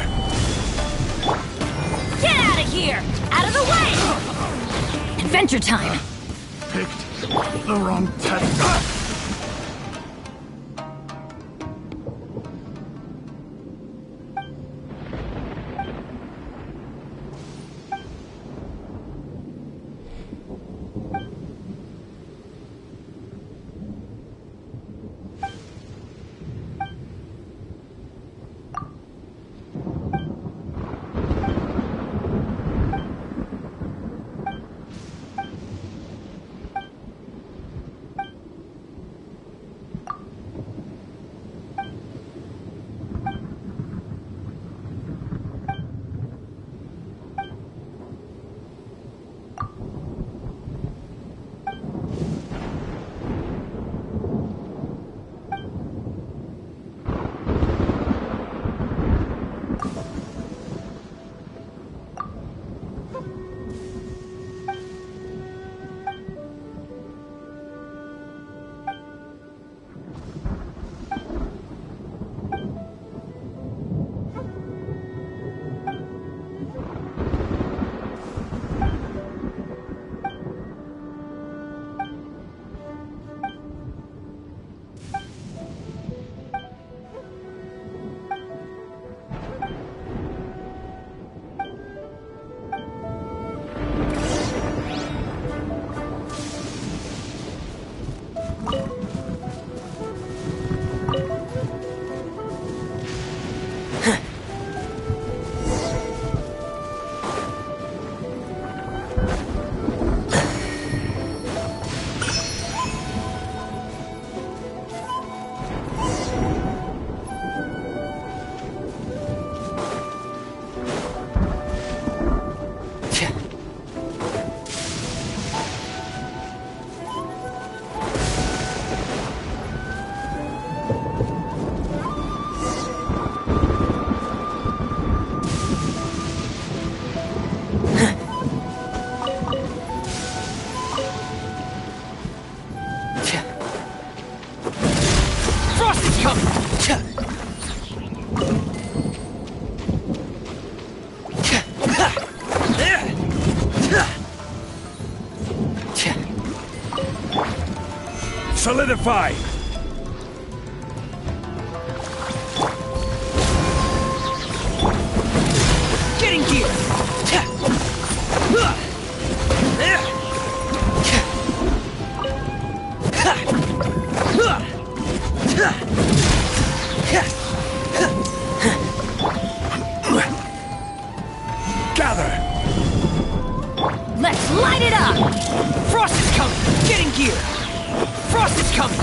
Get out of here! Out of the way! Adventure time! Picked the wrong test. Solidify! Get in gear! Gather! Let's light it up! Frost is coming! Get in gear! Frost is coming!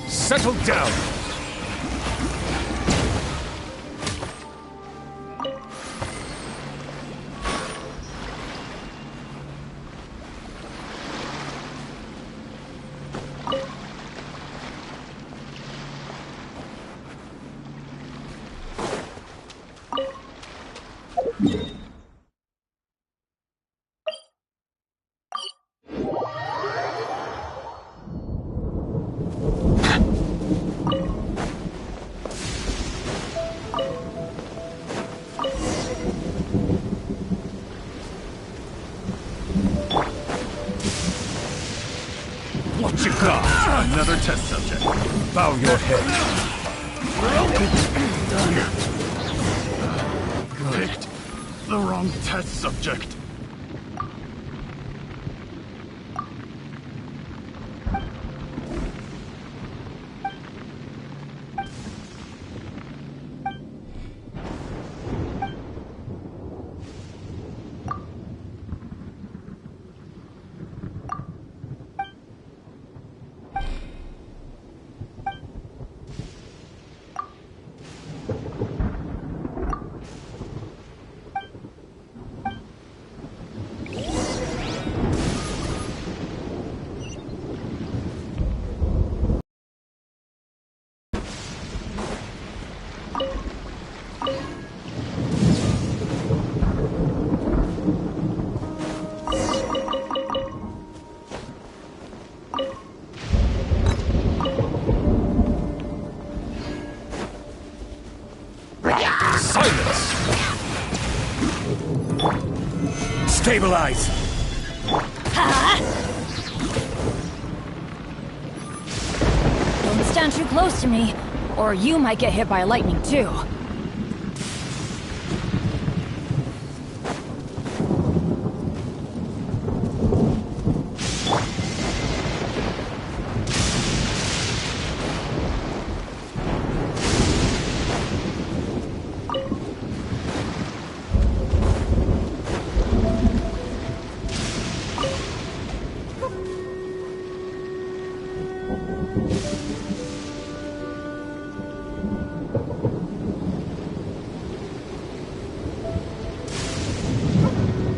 Settle down! What you got? Another test subject. Bow your head. Picked the wrong test subject. Stabilize! Don't stand too close to me, or you might get hit by lightning too.